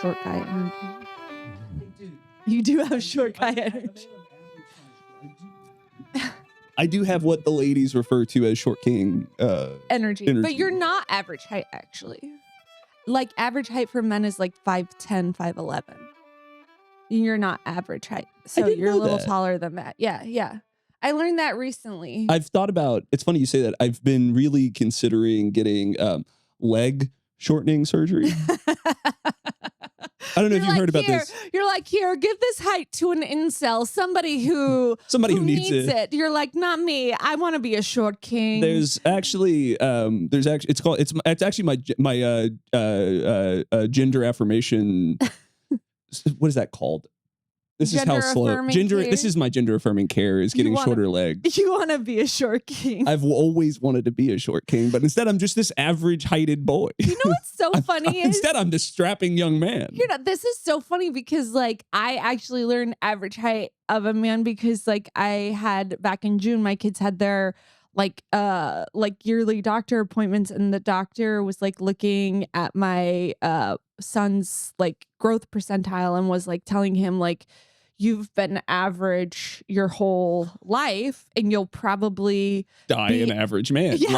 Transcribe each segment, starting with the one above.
short guy energy. You do have short guy energy. I do have what the ladies refer to as short king energy. But you're not average height, actually. Like, average height for men is like 5'10", 5'11". You're not average height. So you're a little taller than that. Yeah. I learned that recently. I've thought about, it's funny you say that. I've been really considering getting leg shortening surgery. I don't know if you've heard about this. You're like, here, give this height to an incel, somebody who needs it. You're like, not me. I want to be a short king. It's actually my gender affirmation. What is that called? This is how slow gender. This is my gender affirming care is getting shorter legs. You want to be a short king. I've always wanted to be a short king, but instead I'm just this average heighted boy. You know what's so funny is instead I'm this strapping young man. You know, this is so funny because like I actually learned average height of a man because like I had back in June, my kids had their like yearly doctor appointments, and the doctor was like looking at my son's like growth percentile and was like telling him like, you've been average your whole life and you'll probably die an average man. Yeah,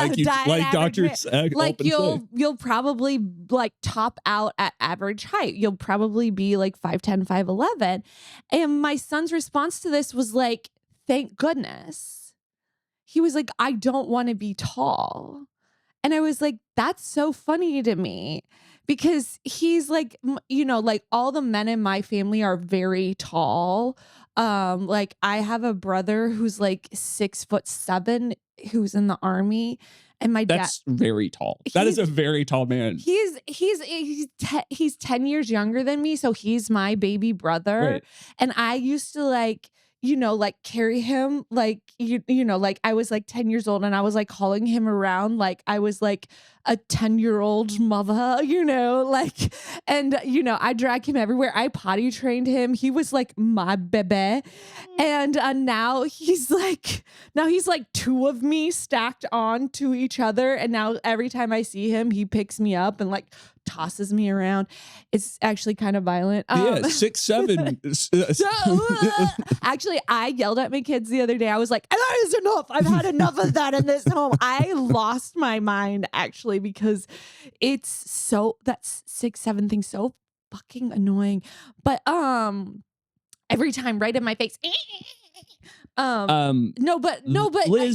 like doctors like you'll probably like top out at average height. You'll probably be like 5'10", 5'11". And my son's response to this was like, thank goodness. He was like, I don't want to be tall. And I was like, that's so funny to me. Because he's like, you know, like all the men in my family are very tall. Like I have a brother who's like 6'7", who's in the army, and my dad. That's very tall. That is a very tall man. He's 10 years younger than me, so he's my baby brother. Right. And I used to like, you know, like carry him like, you know, like I was like 10 years old and I was like hauling him around like I was like a 10-year-old mother, you know, like, and, you know, I drag him everywhere. I potty trained him. He was like my baby. And now he's like two of me stacked on to each other. And now every time I see him, he picks me up and like tosses me around. It's actually kind of violent. Yeah, 6'7". Actually, I yelled at my kids the other day. I was like, that is enough. I've had enough of that in this home. I lost my mind actually because it's so, that's 6'7" thing so fucking annoying. But every time right in my face. Lyz,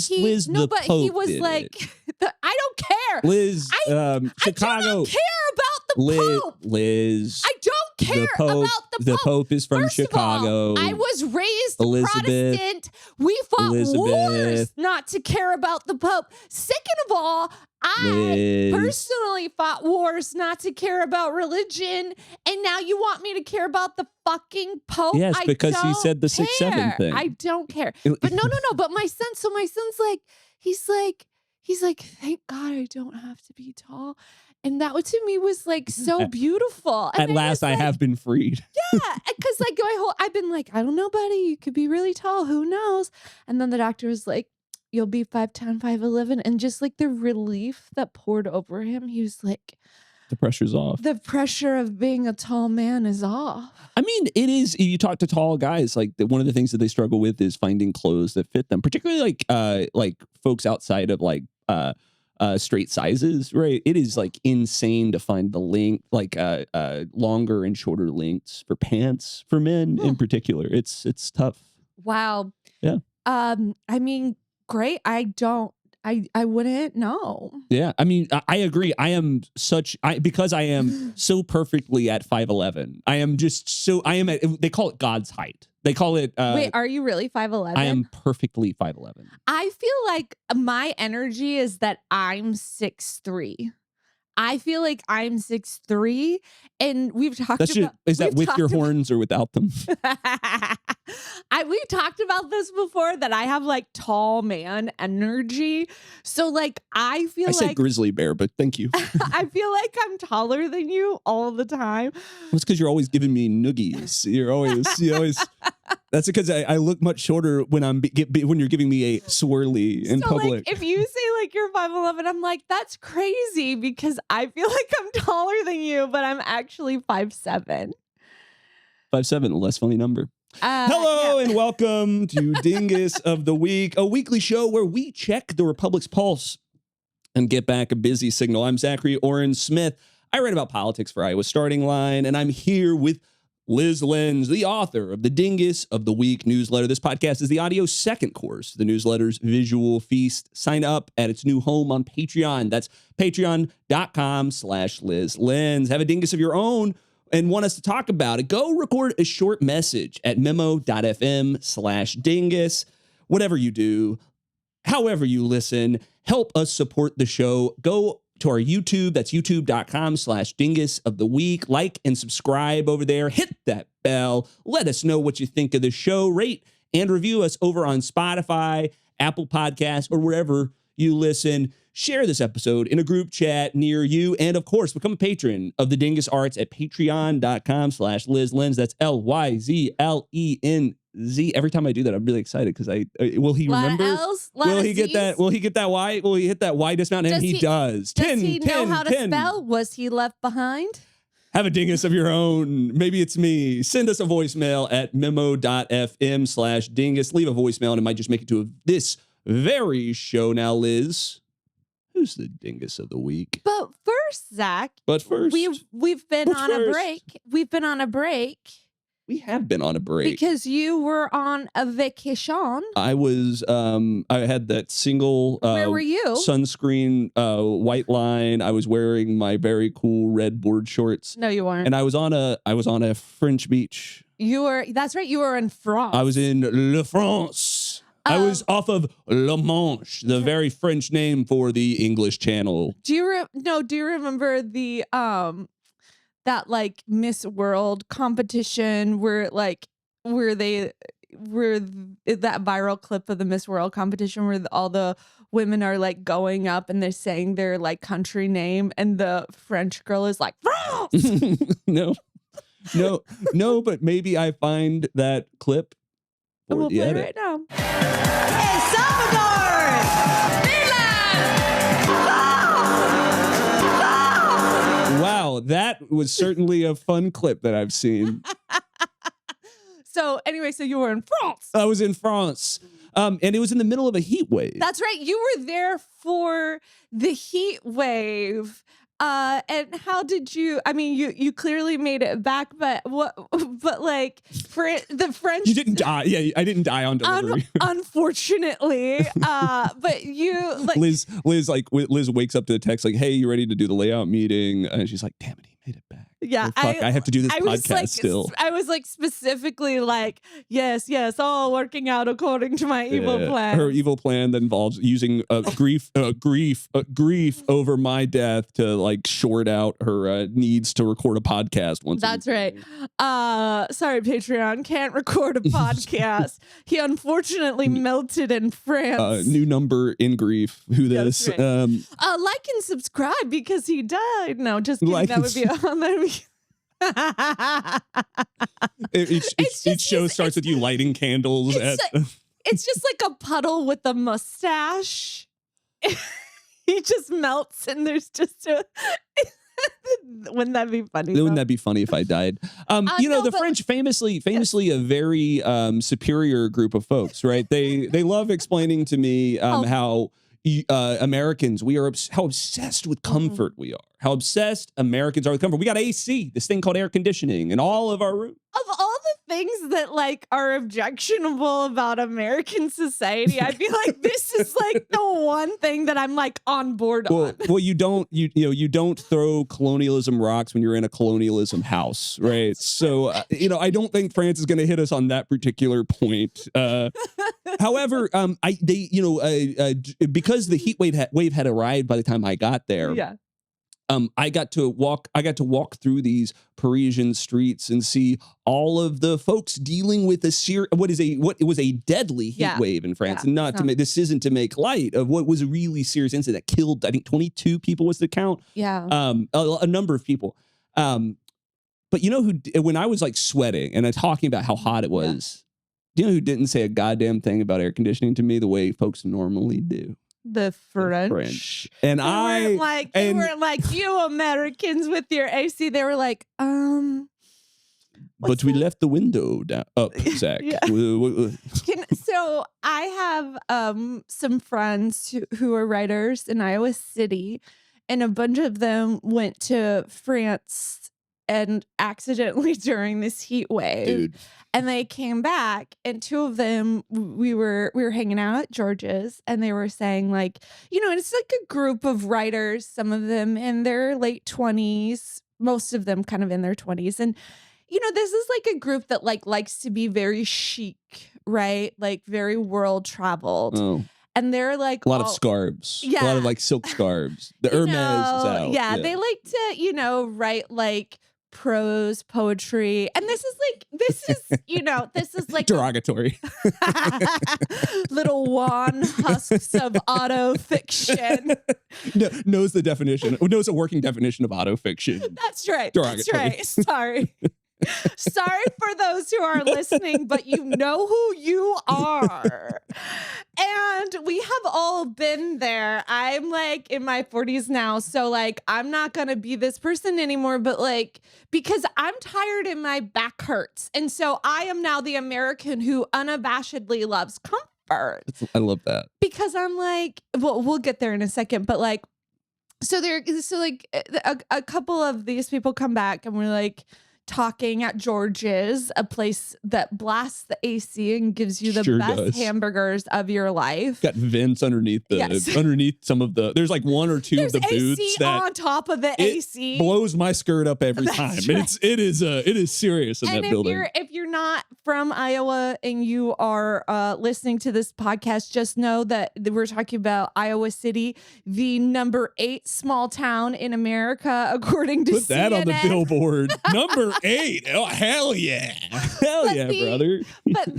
he was like, I don't care. Lyz, Chicago. I don't care about the Pope. Lyz, I don't care about the Pope. The Pope is from First Chicago. Of all, I was raised Elizabeth. Protestant. We fought wars not to care about the Pope. Second of all, I personally fought wars not to care about religion, and now you want me to care about the fucking Pope? Yes, because he said the 6'7" thing. I don't care. But no. But my son's like, he's like, thank God I don't have to be tall. And that to me was like so beautiful. And At last I have been freed. Yeah, because like I've been like, I don't know, buddy, you could be really tall. Who knows? And then the doctor was like, you'll be 5'10", 5'11". And just like the relief that poured over him, he was like, the pressure's off. The pressure of being a tall man is off. I mean, it is. You talk to tall guys, like one of the things that they struggle with is finding clothes that fit them, particularly like folks outside of like straight sizes, right? It is like insane to find the length, like longer and shorter lengths for pants for men in particular. It's tough. Wow. Yeah. I mean, great. I wouldn't know. Yeah. I mean, I agree. Because I am so perfectly at 5'11". I am just so, they call it God's height. They call it. Wait, are you really 5'11"? I am perfectly 5'11". I feel like my energy is that I'm 6'3". I feel like I'm 6'3", and we've talked about. Is that with your horns or without them? We've talked about this before that I have like tall man energy. So like I said grizzly bear, but thank you. I feel like I'm taller than you all the time. It's because you're always giving me noogies. You always. That's because I look much shorter when you're giving me a swirly in public. Like, if you say like you're 5'11". I'm like, that's crazy because I feel like I'm taller than you, but I'm actually 5'7". 5'7", less funny number. Hello and welcome to Dingus of the Week, a weekly show where we check the Republic's pulse and get back a busy signal. I'm Zachary Oren Smith. I write about politics for Iowa Starting Line, and I'm here with Lyz Lenz, the author of the Dingus of the Week newsletter. This podcast is the audio second course to the newsletter's visual feast. Sign up at its new home on Patreon. That's patreon.com/Lyz Lenz. Have a dingus of your own and want us to talk about it, go record a short message at memo.fm/dingus. Whatever you do, however you listen, help us support the show. Go to our YouTube. That's youtube.com/dingus of the week. Like and subscribe over there. Hit that bell. Let us know what you think of the show. Rate and review us over on Spotify, Apple Podcasts, or wherever you listen. Share this episode in a group chat near you. And of course, become a patron of the Dingus Arts at patreon.com/Lyz Lenz. That's LYZLENZ. Every time I do that, I'm really excited because will he remember? Will he get that? Will he get that Y? Will he hit that Y dismount? And he does. Does he know how to spell? Was he left behind? Have a dingus of your own. Maybe it's me. Send us a voicemail at memo.fm/dingus. Leave a voicemail and it might just make it to this very show. Now, Lyz, who's the dingus of the week? But first, Zach. But first, we've been on a break. We've been on a break. We have been on a break. Because you were on a vacation. I was, I had that single Where were you? Sunscreen white line. I was wearing my very cool red board shorts. No, you weren't. And I was on a French beach. That's right, you were in France. I was in Le France. I was off of La Manche, the very French name for the English Channel. Do you remember the that like Miss World competition where that viral clip of the Miss World competition where all the women are like going up and they're saying their like country name and the French girl is like France? No, but maybe I find that clip. We'll play it right now. El Salvador! Wow, that was certainly a fun clip that I've seen. So anyway, so you were in France. I was in France. And it was in the middle of a heat wave. That's right. You were there for the heat wave. And how did you? I mean, you clearly made it back, but like for the French, you didn't die. Yeah, I didn't die on delivery. Unfortunately, but you like Lyz wakes up to the text like, "Hey, you ready to do the layout meeting?" And she's like, "Damn it, he made it back." Yeah, oh, fuck, I have to do this podcast still. I was like specifically like, yes, all working out according to my evil plan. Her evil plan that involves using grief over my death to like short out her needs to record a podcast once. That's right. Sorry, Patreon can't record a podcast. He unfortunately melted in France. New number in grief. Who this? Right. Like and subscribe because he died. No, just kidding. That would be each show starts with you lighting candles. It's just like a puddle with a mustache. He just melts and there's just a... Wouldn't that be funny? Wouldn't that be funny if I died? The French famously a very superior group of folks, right? They love explaining to me how Americans, how obsessed with comfort we are. How obsessed Americans are with comfort. We got AC, this thing called air conditioning in all of our rooms. Of all the things that like are objectionable about American society, I feel like this is like the one thing that I'm like on board on. Well, you don't throw colonialism rocks when you're in a colonialism house, right? So I don't think France is going to hit us on that particular point. However, because the heat wave had arrived by the time I got there. Yeah. I got to walk through these Parisian streets and see all of the folks dealing with what was a deadly heat wave in France. And this isn't to make light of what was a really serious incident that killed, I think 22 people was the count. Yeah. A number of people. But you know when I was like sweating and talking about how hot it was, do you know who didn't say a goddamn thing about air conditioning to me the way folks normally do? the French. And They weren't like you Americans with your AC. They were like, but we left the window up, Zach. Yeah. So I have some friends who are writers in Iowa City, and a bunch of them went to France and accidentally during this heat wave. Dude. And they came back, and two of them, we were hanging out at George's, and they were saying like, it's like a group of writers, some of them in their late 20s, most of them kind of in their 20s. And, this is like a group that like likes to be very chic, right? Like very world traveled. Oh. And they're like a lot of scarves. Yeah. A lot of like silk scarves. The Hermes is out. Yeah, they like to, write like prose poetry, and this is like derogatory. Little wan husks of auto fiction. Knows the definition. Knows a working definition of auto fiction. That's right. Derogatory. That's right. Sorry. Sorry for those who are listening, but you know who you are. And we have all been there. I'm like in my 40s now, so like I'm not gonna be this person anymore, but like because I'm tired and my back hurts. And so I am now the American who unabashedly loves comfort. I love that. Because I'm like, well, we'll get there in a second, but like so a couple of these people come back and we're like talking at George's, a place that blasts the AC and gives you the best hamburgers of your life. Got vents underneath underneath some of the. There's like one or two of the booths AC that on top of the AC blows my skirt up every time. Right. It is serious in and that building. If you're not from Iowa and you are listening to this podcast, just know that we're talking about Iowa City, the number 8 small town in America, according to Put that CNN. on the billboard. Number 8. Oh, hell yeah. Hell yeah, brother. But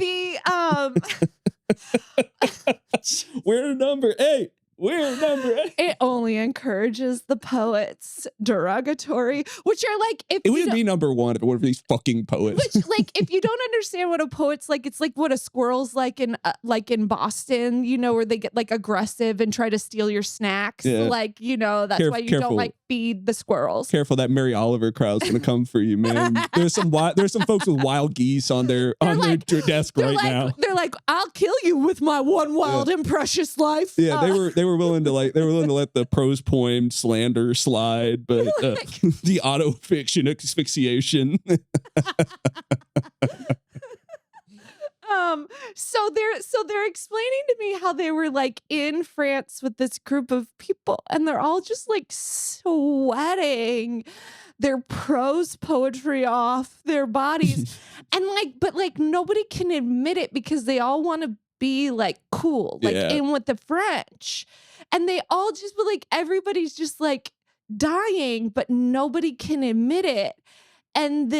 We're number 8. We're number 8. It only encourages the poets. Derogatory, which are like if it would be number 1 if it were for these fucking poets. Which, like, if you don't understand what a poet's like, it's like what a squirrel's like in Boston, where they get like aggressive and try to steal your snacks. Yeah. Like, that's why you don't like feed the squirrels. Careful, that Mary Oliver crowd's gonna come for you, man. There's some folks with wild geese on their desk right now. They're like, I'll kill you with my one wild and precious life. Yeah, they were willing to let the prose poem slander slide, but the auto fiction asphyxiation. So they're explaining to me how they were like in France with this group of people, and they're all just like sweating their prose poetry off their bodies, and but nobody can admit it because they all want to be like cool, in with the French, and they all just everybody's just like dying, but nobody can admit it. And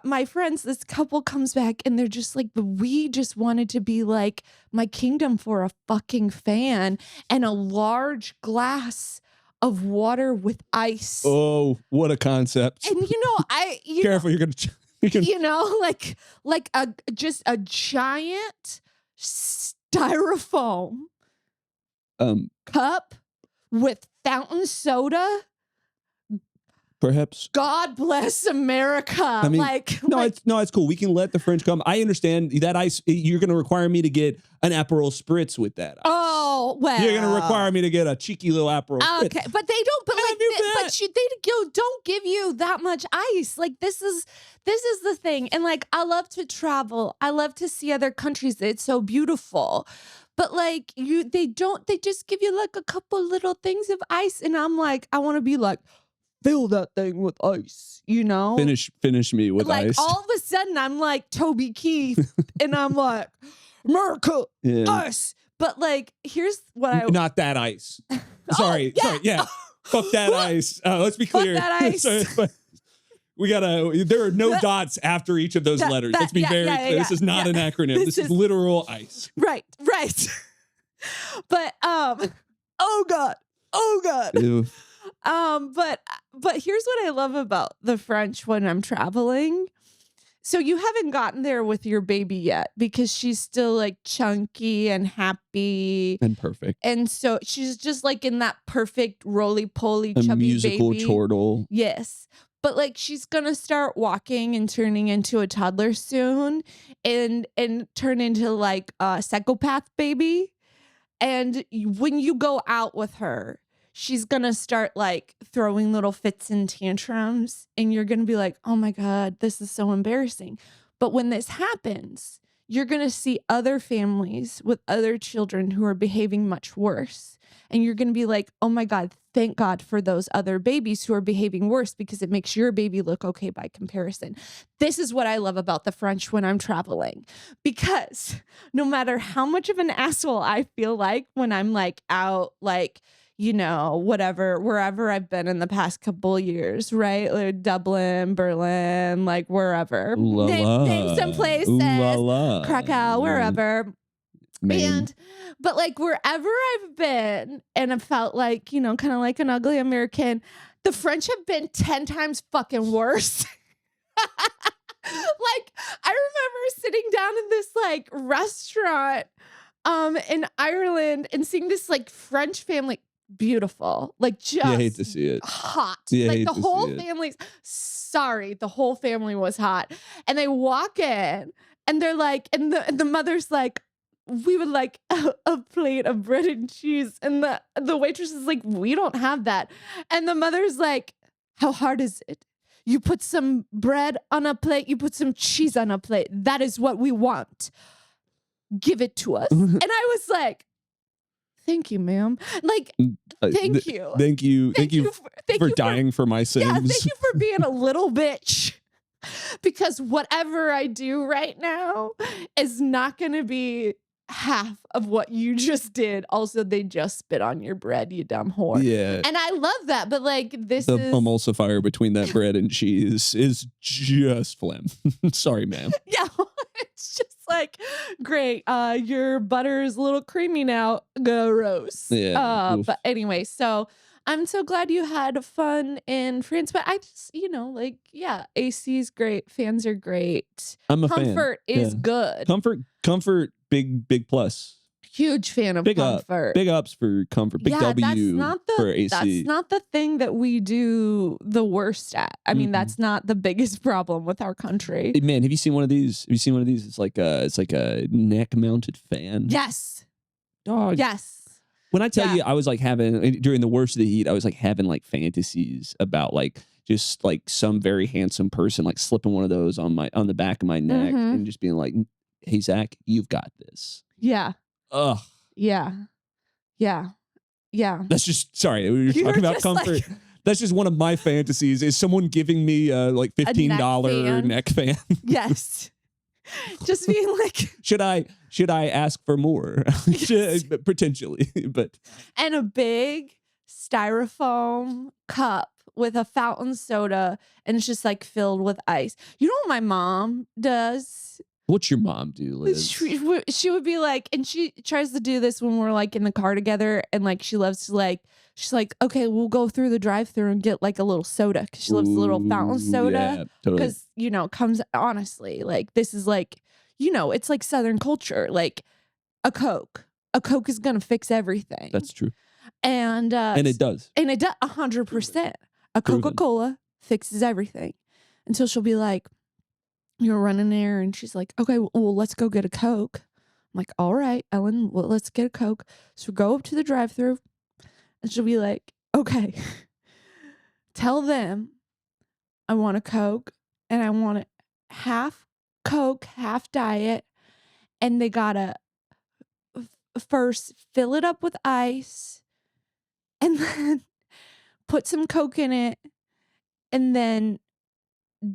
my friends, this couple comes back and they're just like, we just wanted to be like my kingdom for a fucking fan and a large glass of water with ice. Oh, what a concept. And careful, you're gonna like a giant styrofoam cup with fountain soda. Perhaps. God bless America. I mean, it's cool. We can let the French come. I understand that ice. You're going to require me to get an Aperol spritz with that ice. Oh, well. You're going to require me to get a cheeky little Aperol spritz. Okay, but they don't. But they don't give you that much ice. Like this is the thing. And like I love to travel. I love to see other countries. It's so beautiful. But like they just give you like a couple little things of ice, and I'm like, I want to be like, fill that thing with ice, Finish me with ice. Like all of a sudden I'm like Toby Keith and I'm like, America, ice. But like, here's what not that ice. Sorry. Fuck that ice. Let's be clear. Fuck that ice. Sorry, there are no dots after each of those letters. Let's be very clear. This is not an acronym. This is literal ice. Right. But, oh God. Ew. But here's what I love about the French when I'm traveling. So you haven't gotten there with your baby yet because she's still like chunky and happy and perfect. And so she's just like in that perfect roly-poly A chubby musical baby. chortle. Yes. But like she's gonna start walking and turning into a toddler soon and turn into like a psychopath baby. And when you go out with her, she's gonna start like throwing little fits and tantrums, and you're gonna be like, oh my God, this is so embarrassing. But when this happens, you're gonna see other families with other children who are behaving much worse. And you're gonna be like, oh my God, thank God for those other babies who are behaving worse, because it makes your baby look okay by comparison. This is what I love about the French when I'm traveling, because no matter how much of an asshole I feel like when I'm like out, like, you know, whatever, wherever I've been in the past couple years, right? Like Dublin, Berlin, like wherever. Ooh la la. Name some places. Ooh la la. Krakow, wherever. Man. But like wherever I've been and I felt like, you know, kind of like an ugly American, the French have been 10 times fucking worse. Like I remember sitting down in this like restaurant in Ireland and seeing this like French family, beautiful, like just I hate to see it. hot. Yeah, I like hate the to whole see it. family's the whole family was hot. And they walk in and they're like, and the mother's like, we would like a plate of bread and cheese. And the waitress is like, we don't have that. And the mother's like, how hard is it? You put some bread on a plate, you put some cheese on a plate. That is what we want. Give it to us. And I was like, thank you, ma'am. Like, thank you. Thank you. Thank you for dying for my sins. Yeah, thank you for being a little bitch. Because whatever I do right now is not going to be half of what you just did. Also, they just spit on your bread, you dumb whore. Yeah. And I love that, but like the emulsifier between that bread and cheese is just phlegm. Sorry, ma'am. Yeah, it's just like, great. Your butter is a little creamy now. Gross. Yeah. But anyway, so I'm so glad you had fun in France. But I just, you know, like, yeah, AC is great. Fans are great. I'm a fan. Comfort is good. Comfort, big plus. Huge fan of comfort. Big ups for comfort. Big W for AC. That's not the thing that we do the worst at. I mean, that's not the biggest problem with our country. Man, have you seen one of these? Have you seen one of these? It's like a neck mounted fan. Yes. Dog. Yes. When I tell you, I was like having, during the worst of the heat, I was like having like fantasies about like just like some very handsome person like slipping one of those on the back of my neck and just being like, hey, Zach, you've got this. Yeah. Ugh. Yeah. Yeah. Yeah. That's just, sorry, we were talking about comfort. Like, that's just one of my fantasies, is someone giving me like $15 neck fan. Yes. Just being like, should I ask for more? Yes. Potentially, but. And a big styrofoam cup with a fountain soda, and it's just like filled with ice. You know what my mom does? What's your mom do, Liz? She would be like, and she tries to do this when we're like in the car together, and like she loves to like, she's like, okay, we'll go through the drive-thru and get like a little soda, because she loves the little fountain soda. Yeah, totally. Because, you know, comes, honestly, like this is like, you know, it's like Southern culture, like a Coke is gonna fix everything. That's true. And it does. And it does 100%. A Coca-Cola fixes everything. Until she'll be like, you're running there, and she's like, okay, well, let's go get a Coke. I'm like, all right, Ellen, well, let's get a Coke. So we go up to the drive-thru, and she'll be like, okay, tell them I want a Coke, and I want it half Coke, half diet, and they gotta first fill it up with ice, and then put some Coke in it, and then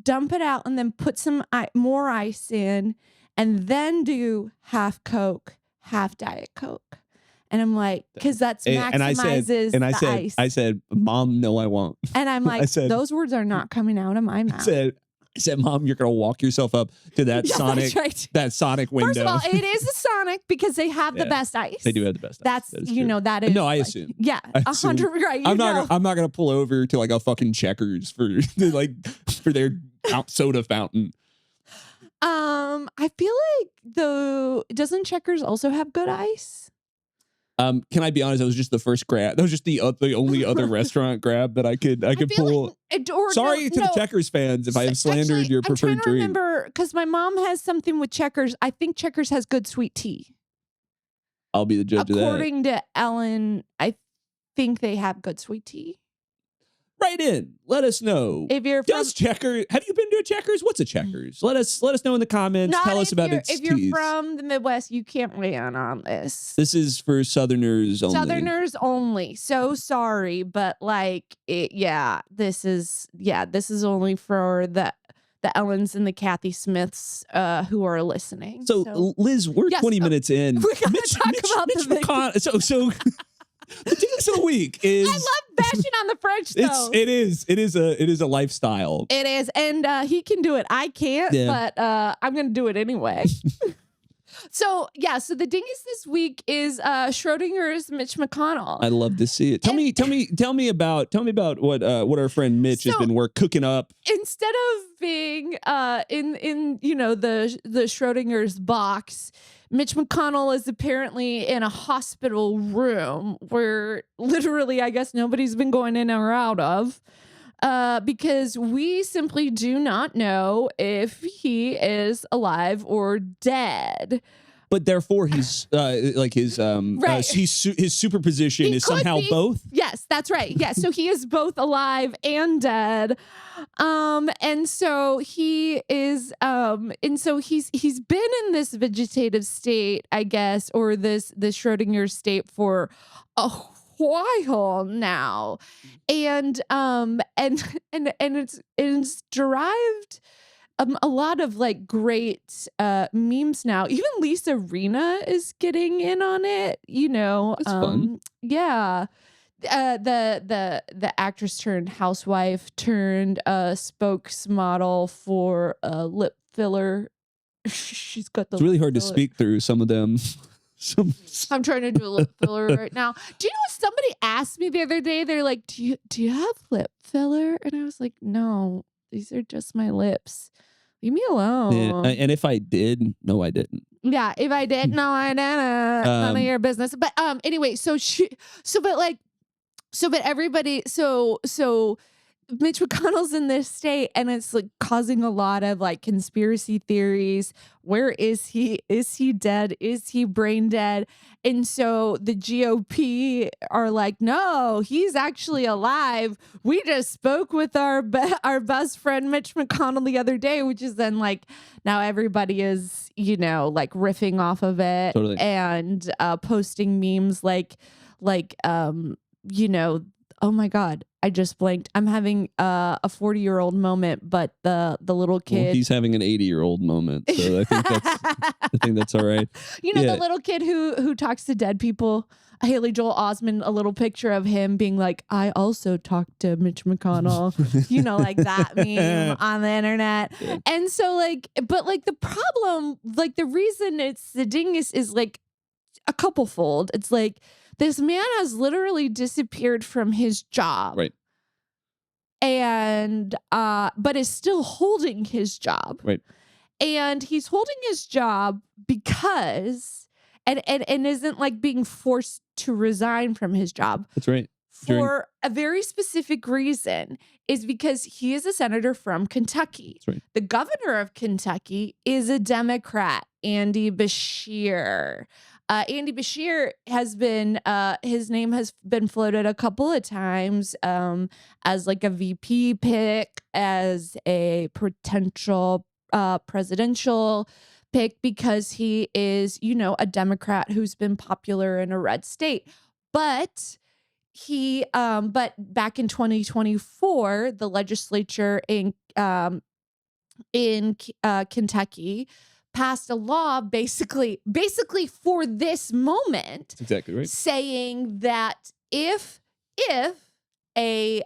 dump it out, and then put some more ice in, and then do half Coke, half Diet Coke. And I'm like, because that's maximizes the ice. I said, Mom, no, I won't. And I'm like, those words are not coming out of my mouth. I said, Mom, you're gonna walk yourself up to that that Sonic window. First of all, it is a Sonic because they have the best ice. They do have the best ice. That's you know, that is. No, I assume. Yeah, 100. Right. I'm not gonna pull over to like a fucking Checkers for their soda fountain. I feel like doesn't Checkers also have good ice? Can I be honest? That was just the first grab. That was just the only other restaurant grab that I could pull. Sorry to the Checkers fans if I have slandered your preferred I'm trying to drink. remember because my mom has something with Checkers. I think Checkers has good sweet tea. I'll be the judge of that. According to Ellen, I think they have good sweet tea. Write in. Let us know. If you're Does Checkers? Have you been to a Checkers? What's a Checkers? Let us know in the comments. Tell us about its If teas. you're from the Midwest, you can't weigh in on this. This is for Southerners only. Southerners only. So sorry, but this is only for the Ellens and the Kathy Smiths who are listening. So Liz, we're 20 minutes in. We gotta talk about Mitch McConnell. So the Dingus of the week is. I love bashing on the French though. It is a lifestyle. It is, and he can do it. I can't, but I'm gonna do it anyway. So the Dingus this week is Schrödinger's Mitch McConnell. I love to see it. Tell me about what our friend Mitch has been cooking up. Instead of being in the Schrödinger's box, Mitch McConnell is apparently in a hospital room where literally, I guess, nobody's been going in or out of. Because we simply do not know if he is alive or dead. But therefore, he's his superposition is somehow both. Yes, that's right. Yes, so he is both alive and dead. And so he is he's been in this vegetative state, I guess, or this Schrödinger state for a while now, and it's derived a lot of like great memes now. Even Lisa Rinna is getting in on it. It's fun. Yeah. The actress turned housewife turned spokesmodel for lip filler. She's got the. It's really hard to speak through some of them. I'm trying to do a lip filler right now. Do you know what somebody asked me the other day? They're like, do you have lip filler? And I was like, no, these are just my lips. Leave me alone. Yeah, and if I did, no, I didn't. Yeah, if I did, no, I didn't. None of your business. But anyway, so Mitch McConnell's in this state, and it's like causing a lot of like conspiracy theories. Where is he? Is he dead? Is he brain dead? And so the GOP are like, no, he's actually alive. We just spoke with our best friend Mitch McConnell the other day, which is then like now everybody is like riffing off of it. Totally. And posting memes like oh my God, I just blanked. I'm having a 40-year-old moment, but the little kid. Well, he's having an 80-year-old moment, so I think that's all right. The little kid who talks to dead people. Haley Joel Osment, a little picture of him being like, I also talked to Mitch McConnell, like that meme on the internet. Yeah. And so but the problem, the reason it's the Dingus is like a couple fold. It's like, this man has literally disappeared from his job. Right. And but is still holding his job. Right. And he's holding his job because and isn't like being forced to resign from his job. That's right. For a very specific reason, is because he is a senator from Kentucky. That's right. The governor of Kentucky is a Democrat, Andy Beshear. Andy Beshear has been, his name has been floated a couple of times as like a VP pick, as a potential presidential pick, because he is, a Democrat who's been popular in a red state. But but back in 2024, the legislature in Kentucky passed a law basically for this moment. That's exactly right. Saying that if a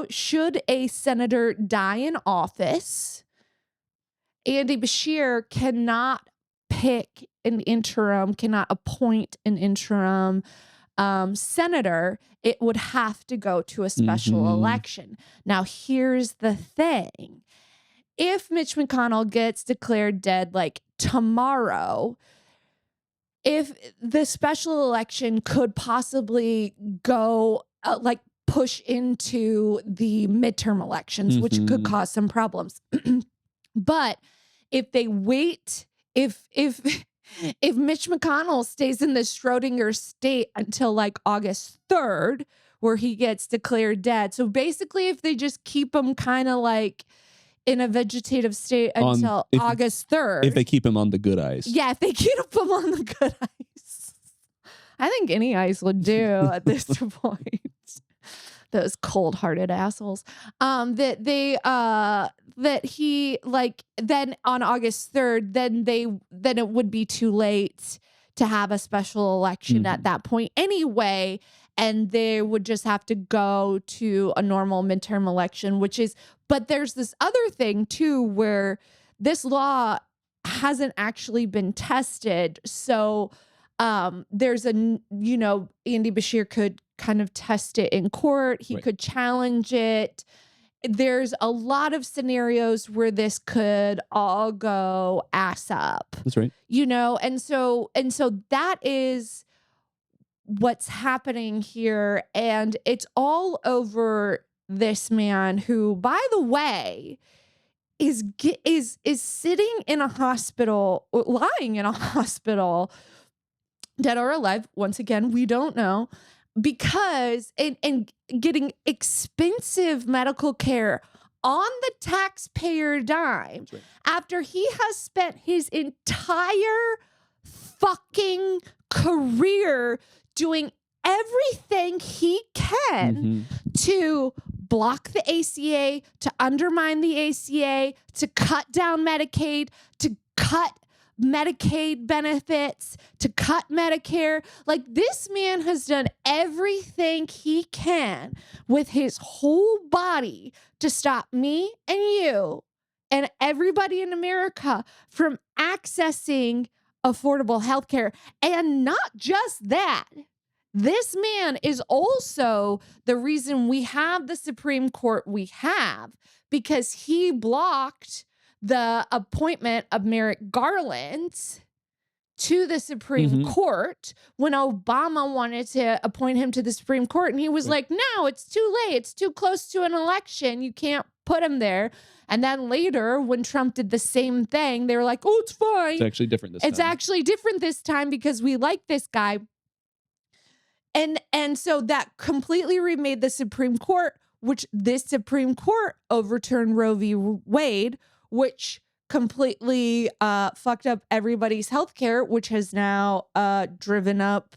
should a senator die in office, Andy Beshear cannot pick an interim, cannot appoint an interim senator. It would have to go to a special election. Now, here's the thing. if Mitch McConnell gets declared dead like tomorrow, if the special election could possibly go like push into the midterm elections, which could cause some problems. But if they wait, if Mitch McConnell stays in the Schrödinger state until like August 3rd, where he gets declared dead. So basically, if they just keep him kind of like in a vegetative state until August 3rd. If they keep him on the good ice. Yeah, if they keep him on the good ice. I think any ice would do at this point. Those cold-hearted assholes. That he like then on August 3rd, then it would be too late to have a special election at that point anyway, and they would just have to go to a normal midterm election, but there's this other thing too where this law hasn't actually been tested. So there's Andy Bashir could kind of test it in court. He could challenge it. There's a lot of scenarios where this could all go ass up. That's right. And so that is what's happening here. And it's all over this man who, by the way, is sitting in a hospital, lying in a hospital, dead or alive. Once again, we don't know, because and getting expensive medical care on the taxpayer dime after he has spent his entire fucking career doing everything he can to block the ACA, to undermine the ACA, to cut down Medicaid, to cut Medicaid benefits, to cut Medicare. Like, this man has done everything he can with his whole body to stop me and you and everybody in America from accessing affordable health care. And not just that, this man is also the reason we have the Supreme Court we have, because he blocked the appointment of Merrick Garland to the Supreme Court when Obama wanted to appoint him to the Supreme Court. And he was like, no, it's too late. It's too close to an election. You can't put him there. And then later, when Trump did the same thing, they were like, oh, it's fine. It's actually different this time. It's actually different this time because we like this guy. And so that completely remade the Supreme Court, which this Supreme Court overturned Roe v. Wade, which completely fucked up everybody's healthcare, which has now driven up,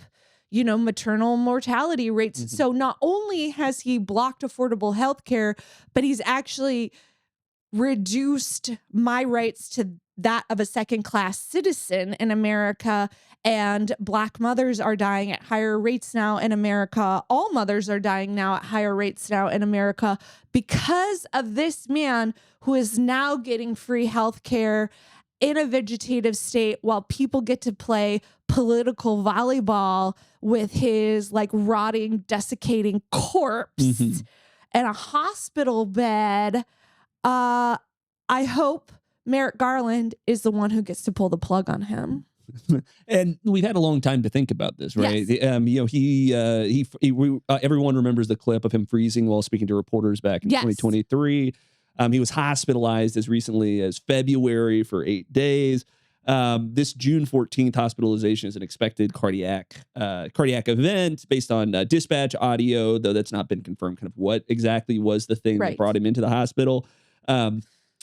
maternal mortality rates. So not only has he blocked affordable healthcare, but he's actually reduced my rights to that of a second-class citizen in America. And Black mothers are dying at higher rates now in America. All mothers are dying now at higher rates now in America because of this man who is now getting free health care in a vegetative state while people get to play political volleyball with his like rotting, desiccating corpse in a hospital bed. I hope Merrick Garland is the one who gets to pull the plug on him. And we've had a long time to think about this, right? Yes. Everyone remembers the clip of him freezing while speaking to reporters back in 2023. He was hospitalized as recently as February for 8 days. This June 14th hospitalization is an expected cardiac event based on dispatch audio, though that's not been confirmed kind of what exactly was the thing that brought him into the hospital.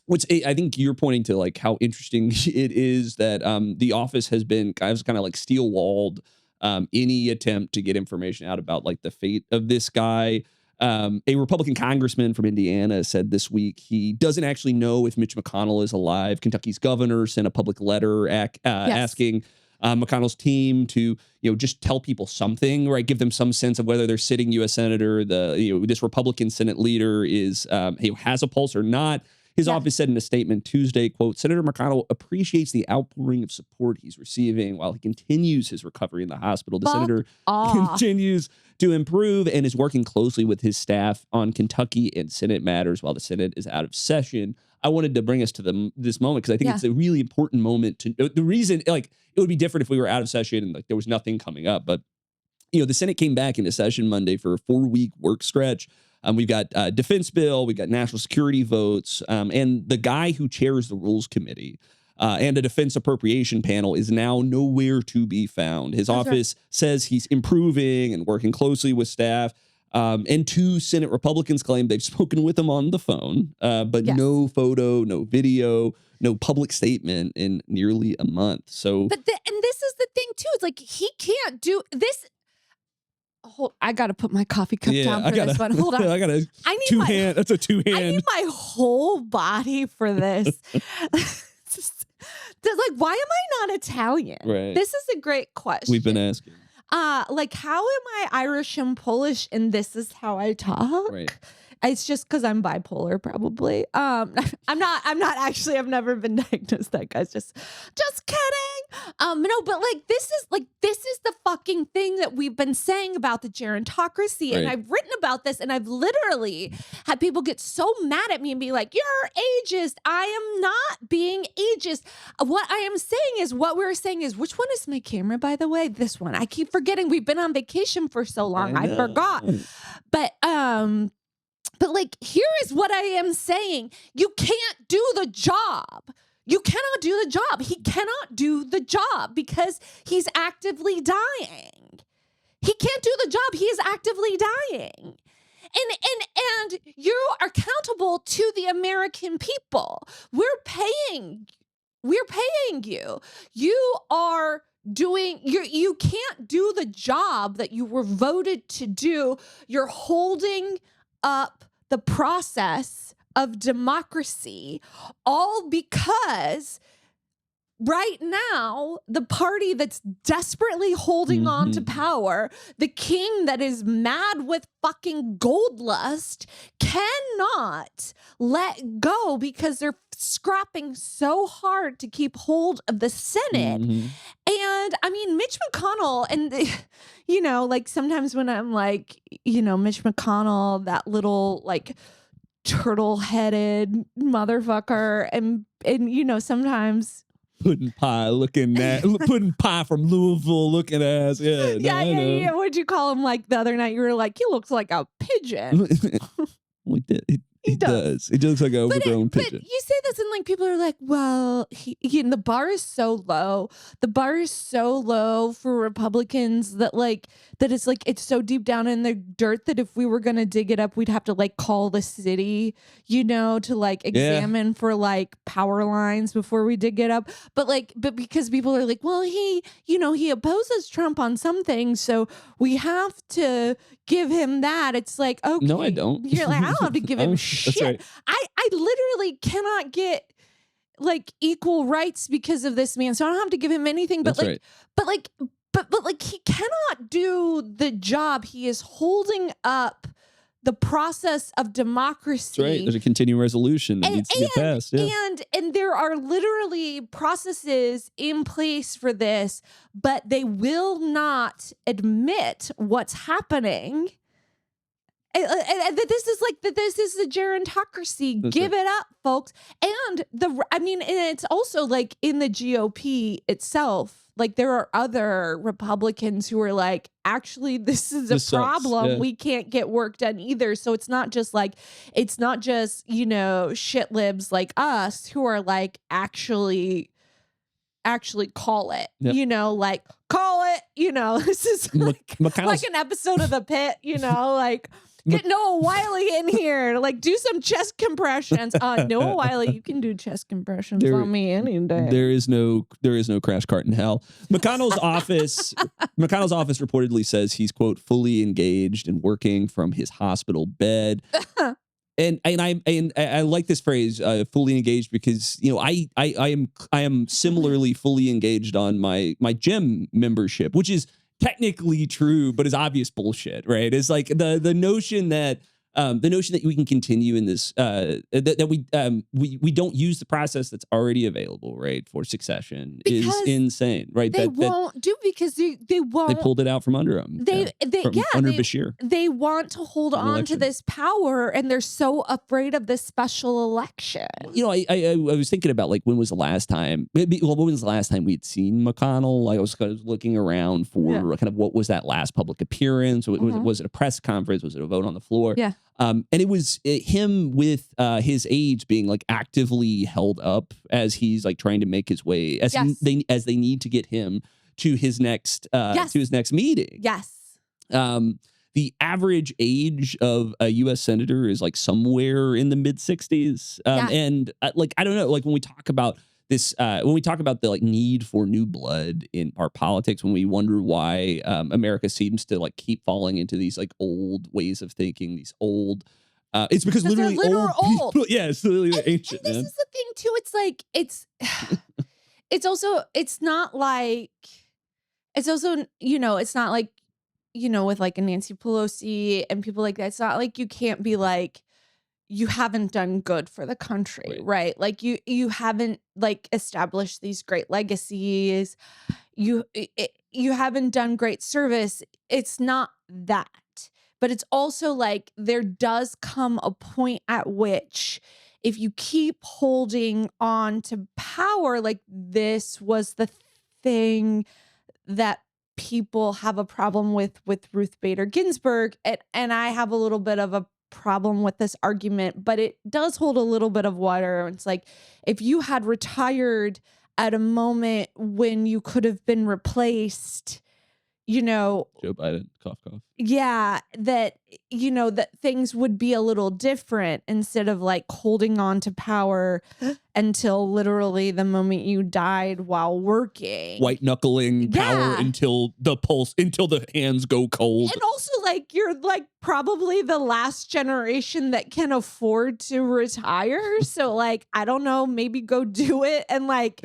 Which I think you're pointing to, like, how interesting it is that the office has been kind of like steel-walled any attempt to get information out about like the fate of this guy. A Republican congressman from Indiana said this week he doesn't actually know if Mitch McConnell is alive. Kentucky's governor sent a public letter asking McConnell's team to, just tell people something, right? Give them some sense of whether their sitting U.S. senator, this Republican Senate leader has a pulse or not. His office said in a statement Tuesday, quote, Senator McConnell appreciates the outpouring of support he's receiving while he continues his recovery in the hospital. The senator continues to improve and is working closely with his staff on Kentucky and Senate matters while the Senate is out of session. I wanted to bring us to this moment because I think it's a really important moment to the reason, like, it would be different if we were out of session and like there was nothing coming up. But, you know, the Senate came back into session Monday for a 4-week work stretch. We've got defense bill, we've got national security votes, and the guy who chairs the Rules Committee and a defense appropriation panel is now nowhere to be found. His office says he's improving and working closely with staff. And 2 Senate Republicans claim they've spoken with him on the phone, but no photo, no video, no public statement in nearly a month. So, and this is the thing too. It's like he can't do this. I got to put my coffee cup down for this one. Hold on. I got a two-hand. That's a two-hand. I need my whole body for this. Like, why am I not Italian? Right. This is a great question. We've been asking. Like, how am I Irish and Polish and this is how I talk? Right. It's just because I'm bipolar, probably. I'm not actually. I've never been diagnosed. That guy's just kidding. No, but like this is the fucking thing that we've been saying about the gerontocracy, and I've written about this, and I've literally had people get so mad at me and be like, "You're ageist." I am not being ageist. What I am saying is, what we're saying is, which one is my camera, by the way? This one. I keep forgetting. We've been on vacation for so long. I forgot. But like, here is what I am saying. You can't do the job. You cannot do the job. He cannot do the job because he's actively dying. He can't do the job. He is actively dying. And you are accountable to the American people. We're paying you. You are doing, you can't do the job that you were voted to do. You're holding up the process of democracy, all because right now, the party that's desperately holding on to power, the king that is mad with fucking gold lust, cannot let go because they're scrapping so hard to keep hold of the Senate. And I mean, Mitch McConnell, and you know, like sometimes when I'm like, you know, Mitch McConnell, that little like turtle-headed motherfucker, and you know, sometimes pudding pie from Louisville looking ass. Yeah. What'd you call him like the other night? You were like, he looks like a pigeon. He does. He looks like a overgrown pigeon. But you say this and like people are like, well, the bar is so low. The bar is so low for Republicans that it's like it's so deep down in the dirt that if we were gonna dig it up, we'd have to like call the city, you know, to like examine for like power lines before we dig it up. But because people are like, well, he opposes Trump on some things, so we have to give him that. It's like, okay, no, I don't. You're like, I don't have to give him shit. Right. I literally cannot get like equal rights because of this man, so I don't have to give him anything. But but he cannot do the job. He is holding up the process of democracy. That's right. There's a continuing resolution that needs to get passed. Yeah. And there are literally processes in place for this, but they will not admit what's happening. And this is the gerontocracy. That's Give right. it up, folks. And it's also like in the GOP itself. Like there are other Republicans who are like, actually, this is a problem. Yeah. We can't get work done either. So it's not just, you know, shit libs like us who are like, actually call it, you know, like call it, you know, this is like an episode of The Pit, you know, like get Noah Wiley in here, like do some chest compressions. Noah Wiley, you can do chest compressions on me any day. There is no crash cart in hell. McConnell's office reportedly says he's, quote, fully engaged and working from his hospital bed. And I like this phrase, fully engaged, because, you know, I am similarly fully engaged on my gym membership, which is technically true, but is obvious bullshit, right? It's like the notion that the notion that we can continue in this, that we don't use the process that's already available, right, for succession is Because insane, right? They won't do because they won't. They pulled it out from under them. Under Bashir. They want to hold on election. to this power, and they're so afraid of this special election. You know, I was thinking about like when was the last time? When was the last time we'd seen McConnell? I was kind of looking around for kind of what was that last public appearance? Was it a press conference? Was it a vote on the floor? Yeah. And it was him with his aides being like actively held up as he's like trying to make his way as they need to get him to his next meeting. Yes. The average age of a U.S. senator is like somewhere in the mid 60s. And like, I don't know, like when we talk about this, when we talk about the like need for new blood in our politics, when we wonder why America seems to like keep falling into these like old ways of thinking, these old, it's because literally old people, yeah, it's literally ancient. And this is the thing too. It's like, it's also, it's not like, it's also, you know, it's not like, you know, with like a Nancy Pelosi and people like that, it's not like you can't be like, you haven't done good for the country, right? Like you haven't like established these great legacies. You haven't done great service. It's not that, but it's also like there does come a point at which if you keep holding on to power, like this was the thing that people have a problem with Ruth Bader Ginsburg, and I have a little bit of a problem with this argument, but it does hold a little bit of water. It's like if you had retired at a moment when you could have been replaced, you know, Joe Biden, cough, cough. Yeah, that, you know, that things would be a little different instead of like holding on to power until literally the moment you died while working. White knuckling power until the hands go cold. And also like you're like probably the last generation that can afford to retire. So like, I don't know, maybe go do it and like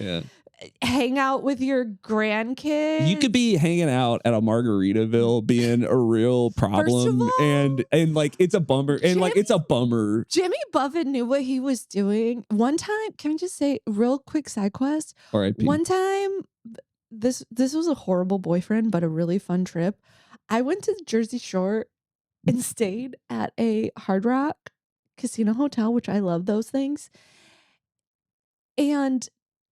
hang out with your grandkids. You could be hanging out at a Margaritaville being a real problem. All, and like it's a bummer. And like it's a bummer. Jimmy Buffett knew what he was doing. One time, can we just say real quick side quest? R.I.P. One time, this was a horrible boyfriend, but a really fun trip. I went to the Jersey Shore and stayed at a Hard Rock Casino Hotel, which I love those things. And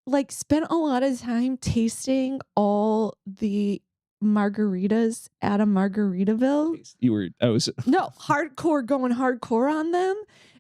like spent a lot of time tasting all the margaritas at a Margaritaville. No, going hardcore on them.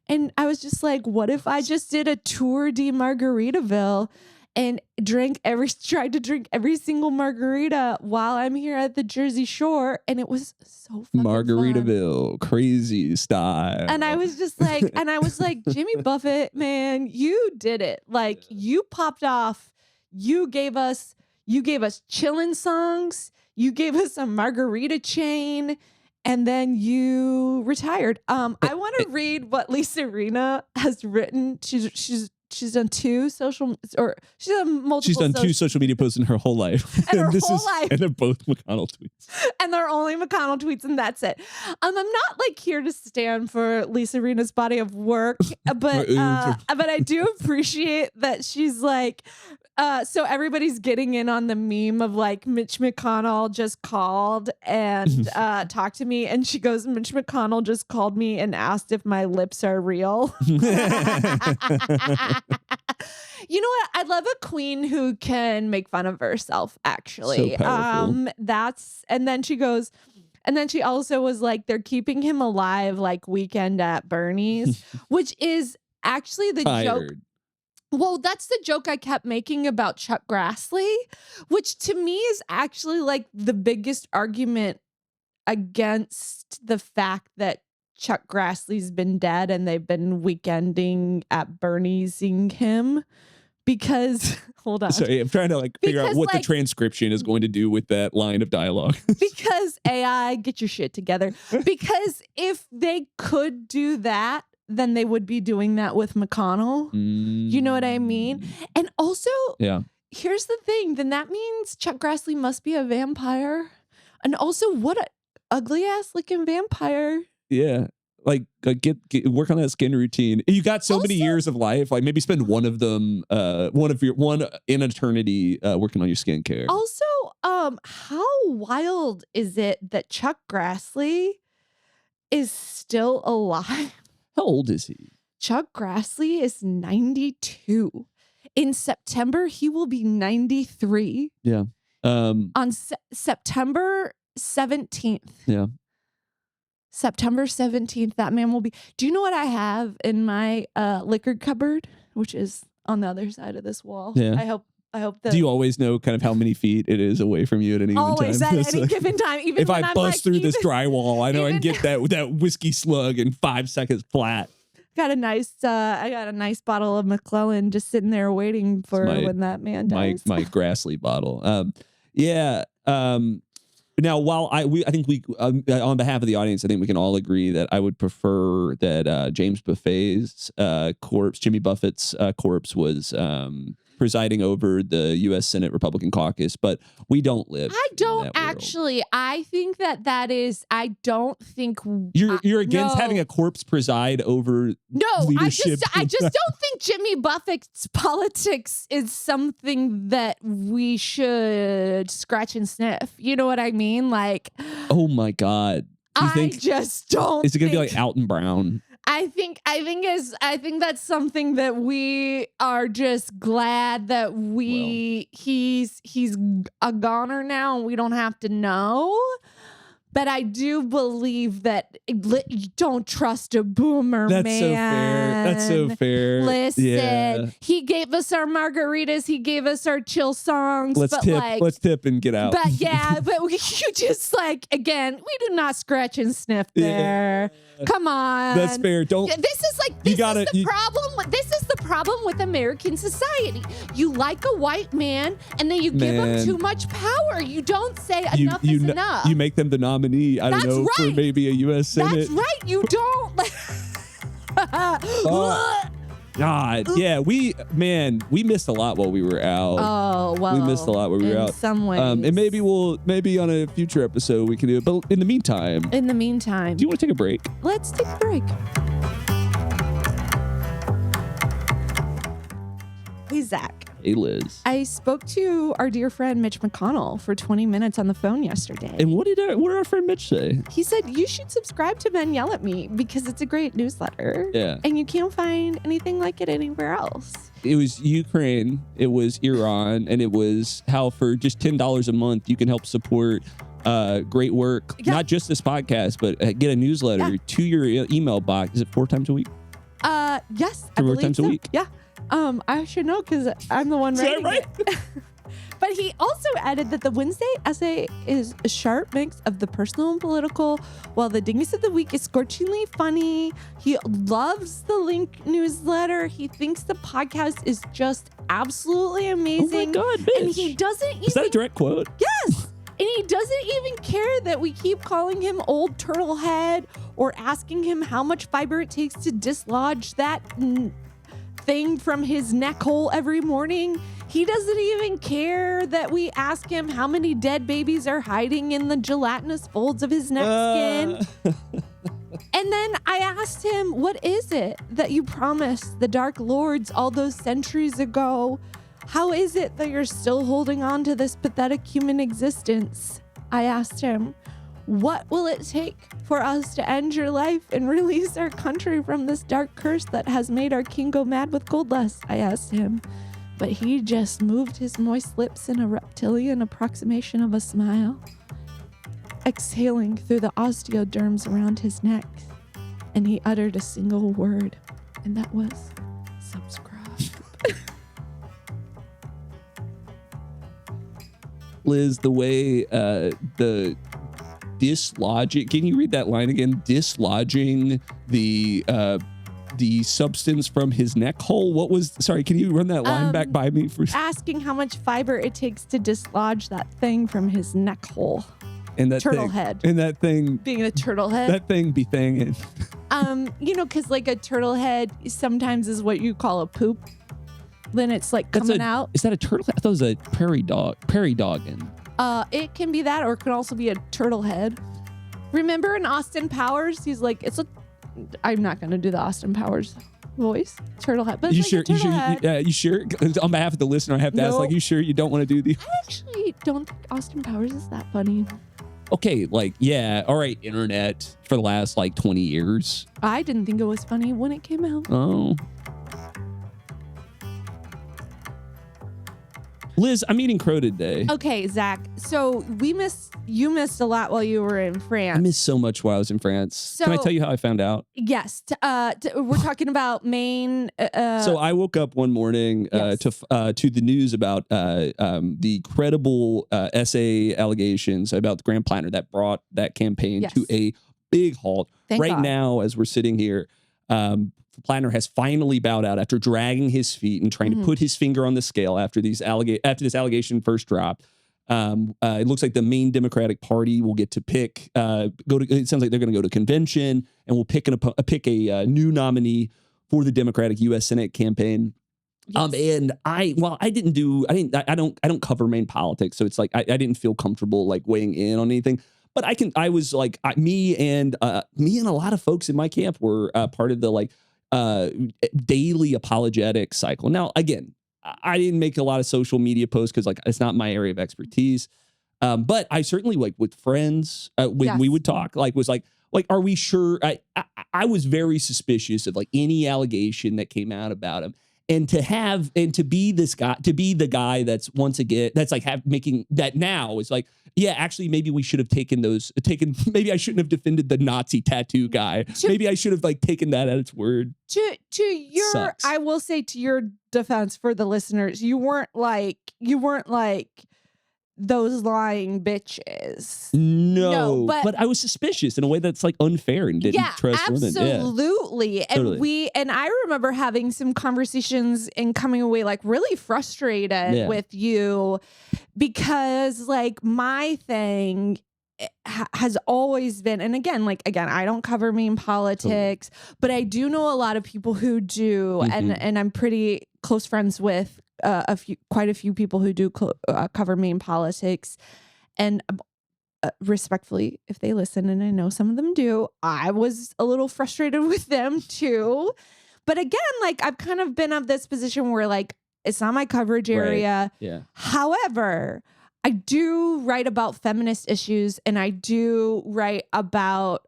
And I was just like, what if I just did a tour de Margaritaville and tried to drink every single margarita while I'm here at the Jersey Shore, and it was so fucking Margaritaville, fun. Crazy style. And I was just like, Jimmy Buffett, man, you did it. Like you popped off. You gave us chillin' songs. You gave us a margarita chain. And then you retired. I want to read what Lisa Rena has written. She's done two social social media posts in her whole life. And and they're both McConnell tweets. And they're only McConnell tweets, and that's it. I'm not like here to stand for Lisa Rena's body of work, but I do appreciate that she's like, so everybody's getting in on the meme of like Mitch McConnell just called and talked to me, and she goes, Mitch McConnell just called me and asked if my lips are real. You know what? I love a queen who can make fun of herself, actually. So powerful. And then she goes, and then she also was like, they're keeping him alive like Weekend at Bernie's, which is actually the joke. Well, that's the joke I kept making about Chuck Grassley, which to me is actually like the biggest argument against the fact that Chuck Grassley's been dead and they've been weekending at Bernie'sing him. Because, hold on. Sorry, I'm trying to like figure out what the transcription is going to do with that line of dialogue. Because AI, get your shit together. Because if they could do that, then they would be doing that with McConnell. You know what I mean? And also, here's the thing. Then that means Chuck Grassley must be a vampire. And also, what a ugly ass looking vampire. Yeah. Like get work on that skin routine. You got so many Also- years of life. Like maybe spend one of them, one in eternity, working on your skincare. Also, how wild is it that Chuck Grassley is still alive? How old is he? Chuck Grassley is 92. In September, he will be 93. Yeah. On September 17th. Yeah. September 17th, that man will be. Do you know what I have in my liquor cupboard, which is on the other side of this wall? Yeah. I hope that. Do you always know kind of how many feet it is away from you at any given time? Always at That's any like- given time. Even if when I I'm bust like, through this even- drywall, I know I can even- get that whiskey slug in 5 seconds flat. got a nice I got a nice bottle of McClellan just sitting there waiting for when that man dies. My Grassley bottle. Yeah. Now, while I think we on behalf of the audience, I think we can all agree that I would prefer that James Buffet's corpse, Jimmy Buffett's corpse, was presiding over the U.S. Senate Republican caucus, but we don't live. I in don't that world. actually. I think that is. I don't think You're against no. having a corpse preside over. No, leadership. I just don't think Jimmy Buffett's politics is something that we should scratch and sniff. You know what I mean? Like, Oh my God! You I think just don't. is it going to be think- like Alton Brown? I think that's something that we are just glad that he's a goner now and we don't have to know. But I do believe that you don't trust a boomer, That's man. so fair. That's so fair. Listen, Yeah. he gave us our margaritas, he gave us our chill songs. Let's but tip. like, Let's tip and get out. but yeah, but you just like again, we do not scratch and sniff Yeah. there. Come on, That's fair. Don't. yeah, this is the problem. This is the problem with American society. You like a white man, and then you give him Man. too much power. You don't say You enough is kn- enough. you make them the nominee. I don't That's know for right. maybe a U.S. Senate. That's right. You don't. God, yeah, we missed a lot while we were out. Oh well, we missed a lot while we were in out. some ways. And maybe on a future episode we can do it. But in the meantime, In the meantime, do you want to take a break? let's take a break. Hey Zach. Hey, Liz. I spoke to our dear friend Mitch McConnell for 20 minutes on the phone yesterday. And what did our friend Mitch say? He said, you should subscribe to Men Yell at Me because it's a great newsletter. Yeah. And you can't find anything like it anywhere else. It was Ukraine, it was Iran, and it was how for just $10 a month you can help support great work. Yeah. Not just this podcast, but get a newsletter Yeah. to your email box. Is it 4 times a week? Yes, I 4 believe times a so. week? Yeah. I should know because I'm the one Is that writing right? it. But he also added that the Wednesday essay is a sharp mix of the personal and political, while the Dingus of the Week is scorchingly funny. He loves the Link newsletter. He thinks the podcast is just absolutely amazing. Oh my God, bitch. And he doesn't even... Is that a direct quote? Yes! And he doesn't even care that we keep calling him Old Turtle Head or asking him how much fiber it takes to dislodge that thing from his neck hole every morning. He doesn't even care that we ask him how many dead babies are hiding in the gelatinous folds of his neck skin. And then I asked him, what is it that you promised the Dark Lords all those centuries ago? How is it that you're still holding on to this pathetic human existence? I asked him, what will it take for us to end your life and release our country from this dark curse that has made our king go mad with gold lust? I asked him, but he just moved his moist lips in a reptilian approximation of a smile, exhaling through the osteoderms around his neck, and he uttered a single word, and that was subscribe. Liz, the way the dislodging, can you read that line again? Dislodging the substance from his neck hole. What was, sorry, can you run that line back by me? Asking how much fiber it takes to dislodge that thing from his neck hole. And that Turtle thing, head. And that thing, Being a turtle head. that thing be thinging. Because like a turtle head sometimes is what you call a poop. Then it's like coming out. Is that a turtle? I thought it was a prairie dogging. It can be that, or it can also be a turtle head. Remember in Austin Powers, he's like, I'm not going to do the Austin Powers voice. Turtle head. But You it's sure? like a turtle head. You sure? On behalf of the listener, I have to ask. Nope. Like, you sure you don't want to do the? I actually don't think Austin Powers is that funny. Okay, like, yeah, all right, internet for the last like 20 years. I didn't think it was funny when it came out. Oh. Liz, I'm eating crow today. Okay, Zach. So you missed a lot while you were in France. I missed so much while I was in France. Can I So- tell you how I found out? Yes. We're talking about Maine. So I woke up one morning Yes. to the news about the credible essay allegations about the Grand Planner that brought that campaign Yes. to a big halt. Thank right God. now, as we're sitting here, Planner has finally bowed out after dragging his feet and trying to put his finger on the scale after this allegation first dropped. It looks like the Maine Democratic Party will get to pick. It sounds like they're going to go to convention and will pick a new nominee for the Democratic U.S. Senate campaign. Yes. And I don't cover Maine politics, so it's like I didn't feel comfortable like weighing in on anything. But me and a lot of folks in my camp were part of the daily apologetic cycle. Now, again, I didn't make a lot of social media posts because it's not my area of expertise. But I certainly with friends when Yes. we would talk are we sure? I was very suspicious of any allegation that came out about him. And to be the guy that's once again making that now is actually maybe we should have maybe I shouldn't have defended the Nazi tattoo guy. Maybe I should have taken that at its word. To your, Sucks. I will say to your defense for the listeners, you weren't like those lying bitches. No, but- but I was suspicious in a way that's unfair and didn't trust women. Yeah. Absolutely. And Totally. I remember having some conversations and coming away really frustrated with you because my thing has always been, and again, I don't cover Maine politics, but I do know a lot of people who do, and I'm pretty close friends with quite a few people who do cover Maine politics, and respectfully, if they listen, and I know some of them do, I was a little frustrated with them too. But again, I've kind of been of this position where it's not my coverage area. Right. Yeah. However, I do write about feminist issues, and I do write about,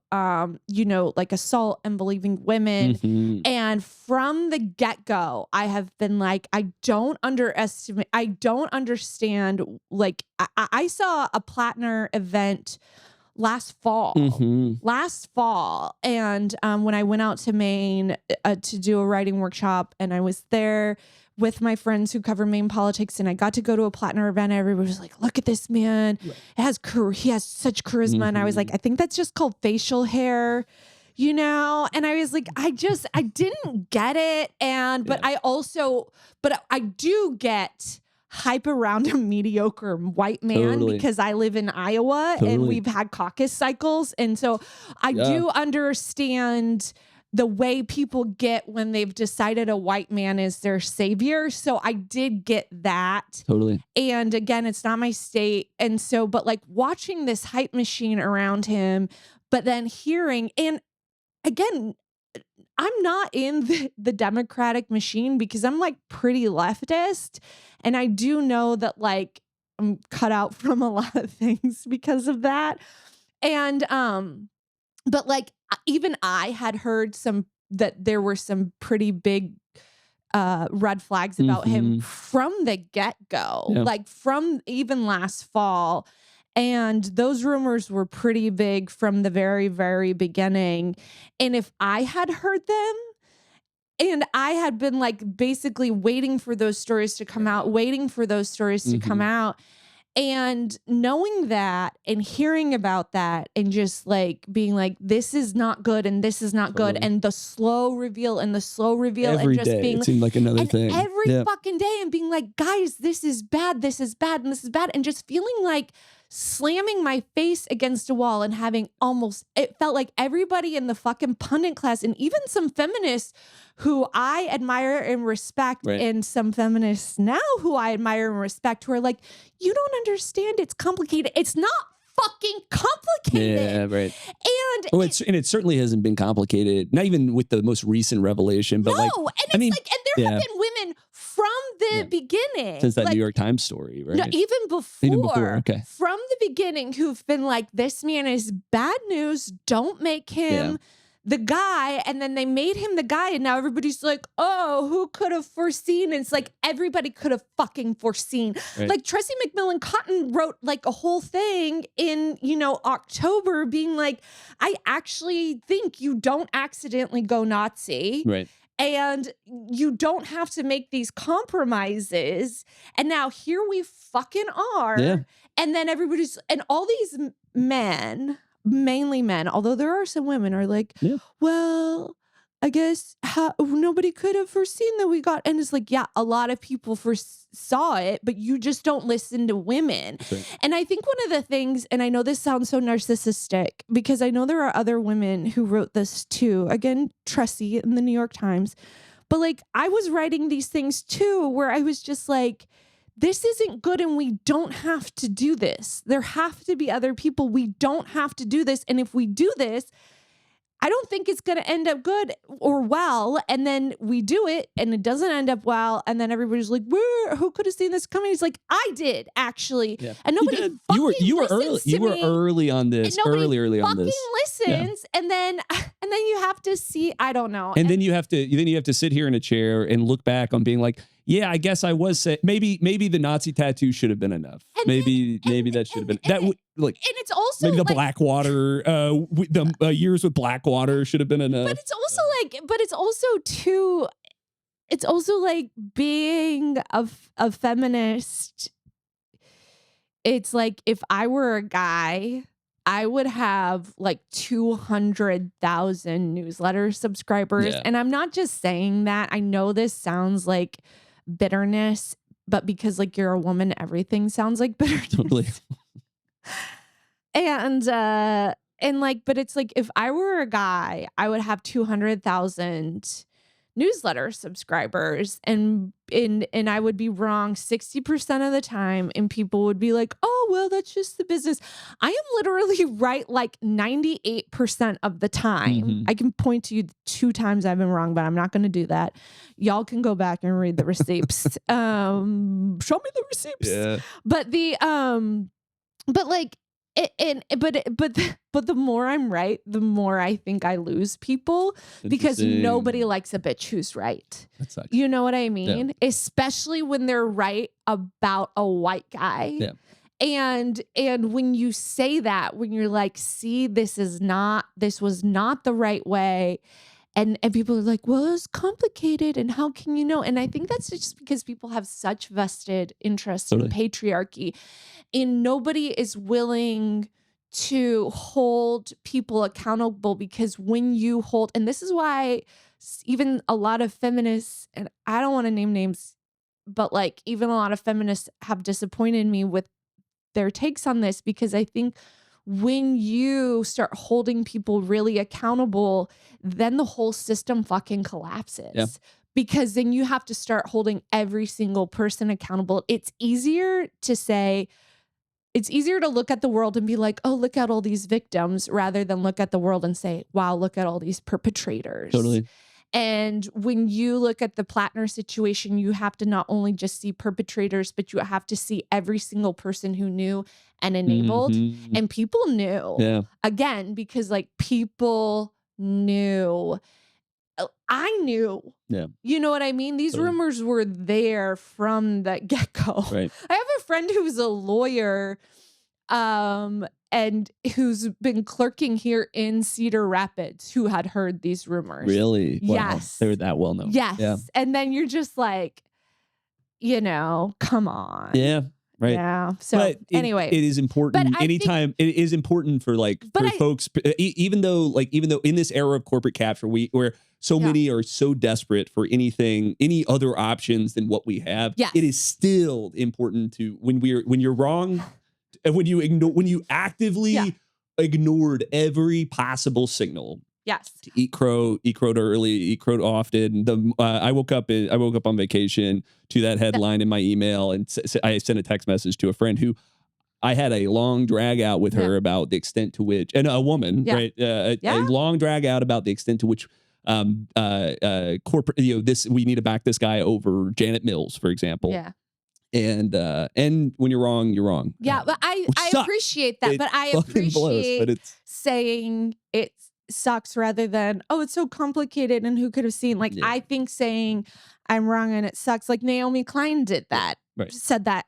assault and believing women. Mhm. And from the get-go, I have been I don't understand. I saw a Plattner event last fall. And when I went out to Maine to do a writing workshop, and I was there with my friends who cover Maine politics, and I got to go to a Plattner event. Everybody was like, look at this man. He has such charisma. And I was like, I think that's just called facial hair, And I was like, I didn't get it. But I do get hype around a mediocre white man because I live in Iowa and we've had caucus cycles. And so I do understand the way people get when they've decided a white man is their savior. So I did get that. Totally. And again, it's not my state. And so, but watching this hype machine around him, but then hearing, and again, I'm not in the Democratic machine because I'm pretty leftist. And I do know that I'm cut out from a lot of things because of that. And, but even I had heard that there were some pretty big red flags about him from the get-go, from even last fall. And those rumors were pretty big from the very, very beginning. And if I had heard them, and I had been basically waiting for those stories to come out, come out. And knowing that and hearing about that and just being this is not good and this is not good. And the slow reveal and Every and just day, being it seemed like another thing. Every fucking day and being guys, this is bad, and this is bad. And just feeling slamming my face against a wall and having it felt like everybody in the fucking pundit class and even some feminists who I admire and respect, and some feminists now who I admire and respect, who are you don't understand, it's complicated. It's not fucking complicated. Yeah, right. And it certainly hasn't been complicated. Not even with the most recent revelation, but and and there have been women from the beginning, since that New York Times story, right? No, even before, okay, from the beginning, who've been like, this man is bad news. Don't make him the guy. And then they made him the guy, and now everybody's like, oh, who could have foreseen? And it's like everybody could have fucking foreseen. Right. Like Tressie McMillan Cotton wrote like a whole thing in October, being like, I actually think you don't accidentally go Nazi. Right. And you don't have to make these compromises. And now here we fucking are. Yeah. And then and all these men, mainly men, although there are some women, are like, well, I guess nobody could have foreseen that we got. And it's like, yeah, a lot of people foresaw it, but you just don't listen to women. Right. And I think one of the things, and I know this sounds so narcissistic, because I know there are other women who wrote this too. Again, Tressie in the New York Times. But like, I was writing these things too, where I was just like, this isn't good, and we don't have to do this. There have to be other people. We don't have to do this. And if we do this, I don't think it's going to end up good or well. And then we do it and it doesn't end up well. And then everybody's like, who could have seen this coming? It's like, I did actually. Yeah. And nobody you were early. You were early on this. Early on this. Listens. Yeah. And then you have to see, I don't know. And then you have to sit here in a chair and look back on being like, yeah, I guess I was maybe the Nazi tattoo should have been enough. Maybe that should have been that. And it's also maybe the Blackwater, the years with Blackwater should have been enough. But it's also like being a feminist. It's like, if I were a guy, I would have like 200,000 newsletter subscribers. Yeah. And I'm not just saying that. I know this sounds like bitterness, but because like you're a woman, everything sounds like bitterness. Totally. But it's like, if I were a guy, I would have 200,000 newsletter subscribers, and I would be wrong 60% of the time, and people would be like, oh, well, that's just the business. I am literally right like 98% of the time. Mm-hmm. I can point to you 2 times I've been wrong, but I'm not going to do that. Y'all can go back and read the receipts. Show me the receipts. Yeah. But the more I'm right, the more I think I lose people, because nobody likes a bitch who's right. That sucks. You know what I mean? Yeah. Especially when they're right about a white guy. Yeah. And when you say that, when you're like, see, this was not the right way. And people are like, well, it's complicated, and how can you know? And I think that's just because people have such vested interest in patriarchy, and nobody is willing to hold people accountable, because when you hold, and this is why even a lot of feminists, and I don't want to name names, but like even a lot of feminists have disappointed me with their takes on this, because I think when you start holding people really accountable, then the whole system fucking collapses. Yeah. Because then you have to start holding every single person accountable. It's easier to look at the world and be like, oh, look at all these victims, rather than look at the world and say, wow, look at all these perpetrators. Totally. And when you look at the Plattner situation, you have to not only just see perpetrators, but you have to see every single person who knew and enabled. Mm-hmm. And people knew. Yeah. Again, because like people knew. I knew. Yeah. You know what I mean? These rumors were there from the get-go. Right. I have a friend who's a lawyer, and who's been clerking here in Cedar Rapids, who had heard these rumors. Really? Wow. Yes. They were that well known. Yes. Yeah. And then you're just like, come on. Yeah. Right. Yeah. So anyway, it is important. Anytime it is important for folks, even though in this era of corporate capture, where so many are so desperate for any other options than what we have. Yes. It is still important to, when you're wrong, and when you actively ignored every possible signal. Yes. To eat crow early, eat crow often. I woke up on vacation to that headline in my email, and I sent a text message to a friend who I had a long drag out with her about the extent to which, and a woman, right? A long drag out about the extent to which corporate, we need to back this guy over Janet Mills, for example. Yeah. And when you're wrong, you're wrong. Yeah, but I appreciate that. But I appreciate saying it sucks rather than, oh, it's so complicated and who could have seen. Like, I think saying I'm wrong and it sucks, like Naomi Klein did that. Right. Said that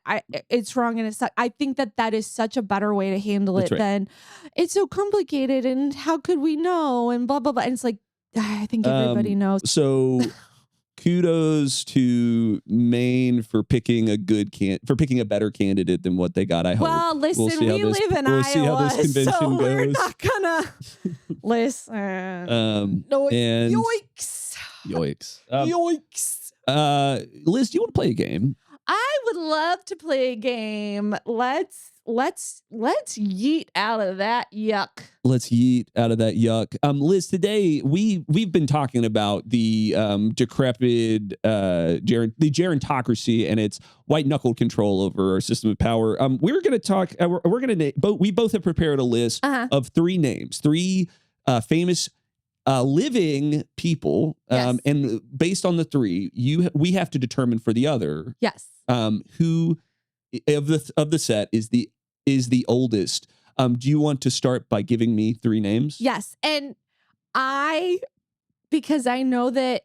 it's wrong and it sucks. I think that is such a better way to handle it than it's so complicated and how could we know and blah, blah, blah. And it's like, I think everybody knows. So kudos to Maine for picking a better candidate than what they got. I hope. Well, listen, we live in Iowa, see how this convention so we're goes. not gonna listen. Yoicks! Yoicks! Liz, do you want to play a game? I would love to play a game. Let's yeet out of that yuck. Let's yeet out of that yuck. Liz, today we've been talking about the decrepit the gerontocracy and its white knuckled control over our system of power. We're going to talk. We both have prepared a list of three names, three famous living people, and based on the three, we have to determine for the other, who of the set is the oldest. Do you want to start by giving me three names? Yes, and because I know that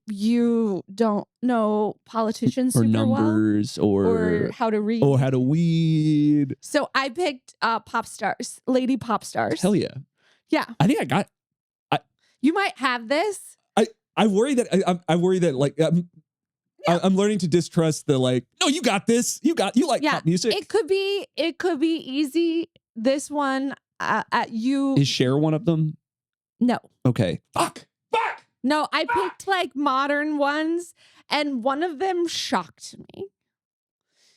you don't know politicians or super numbers well, or how to read or how to weed. So I picked pop stars, lady pop stars. Hell yeah, yeah. I think I got. You might have this. I worry that I worry that like I'm learning to distrust the like. No, you got this. You like pop music. It could be easy. This one at you is Cher one of them. No. Okay. Fuck. No, I picked like modern ones, and one of them shocked me.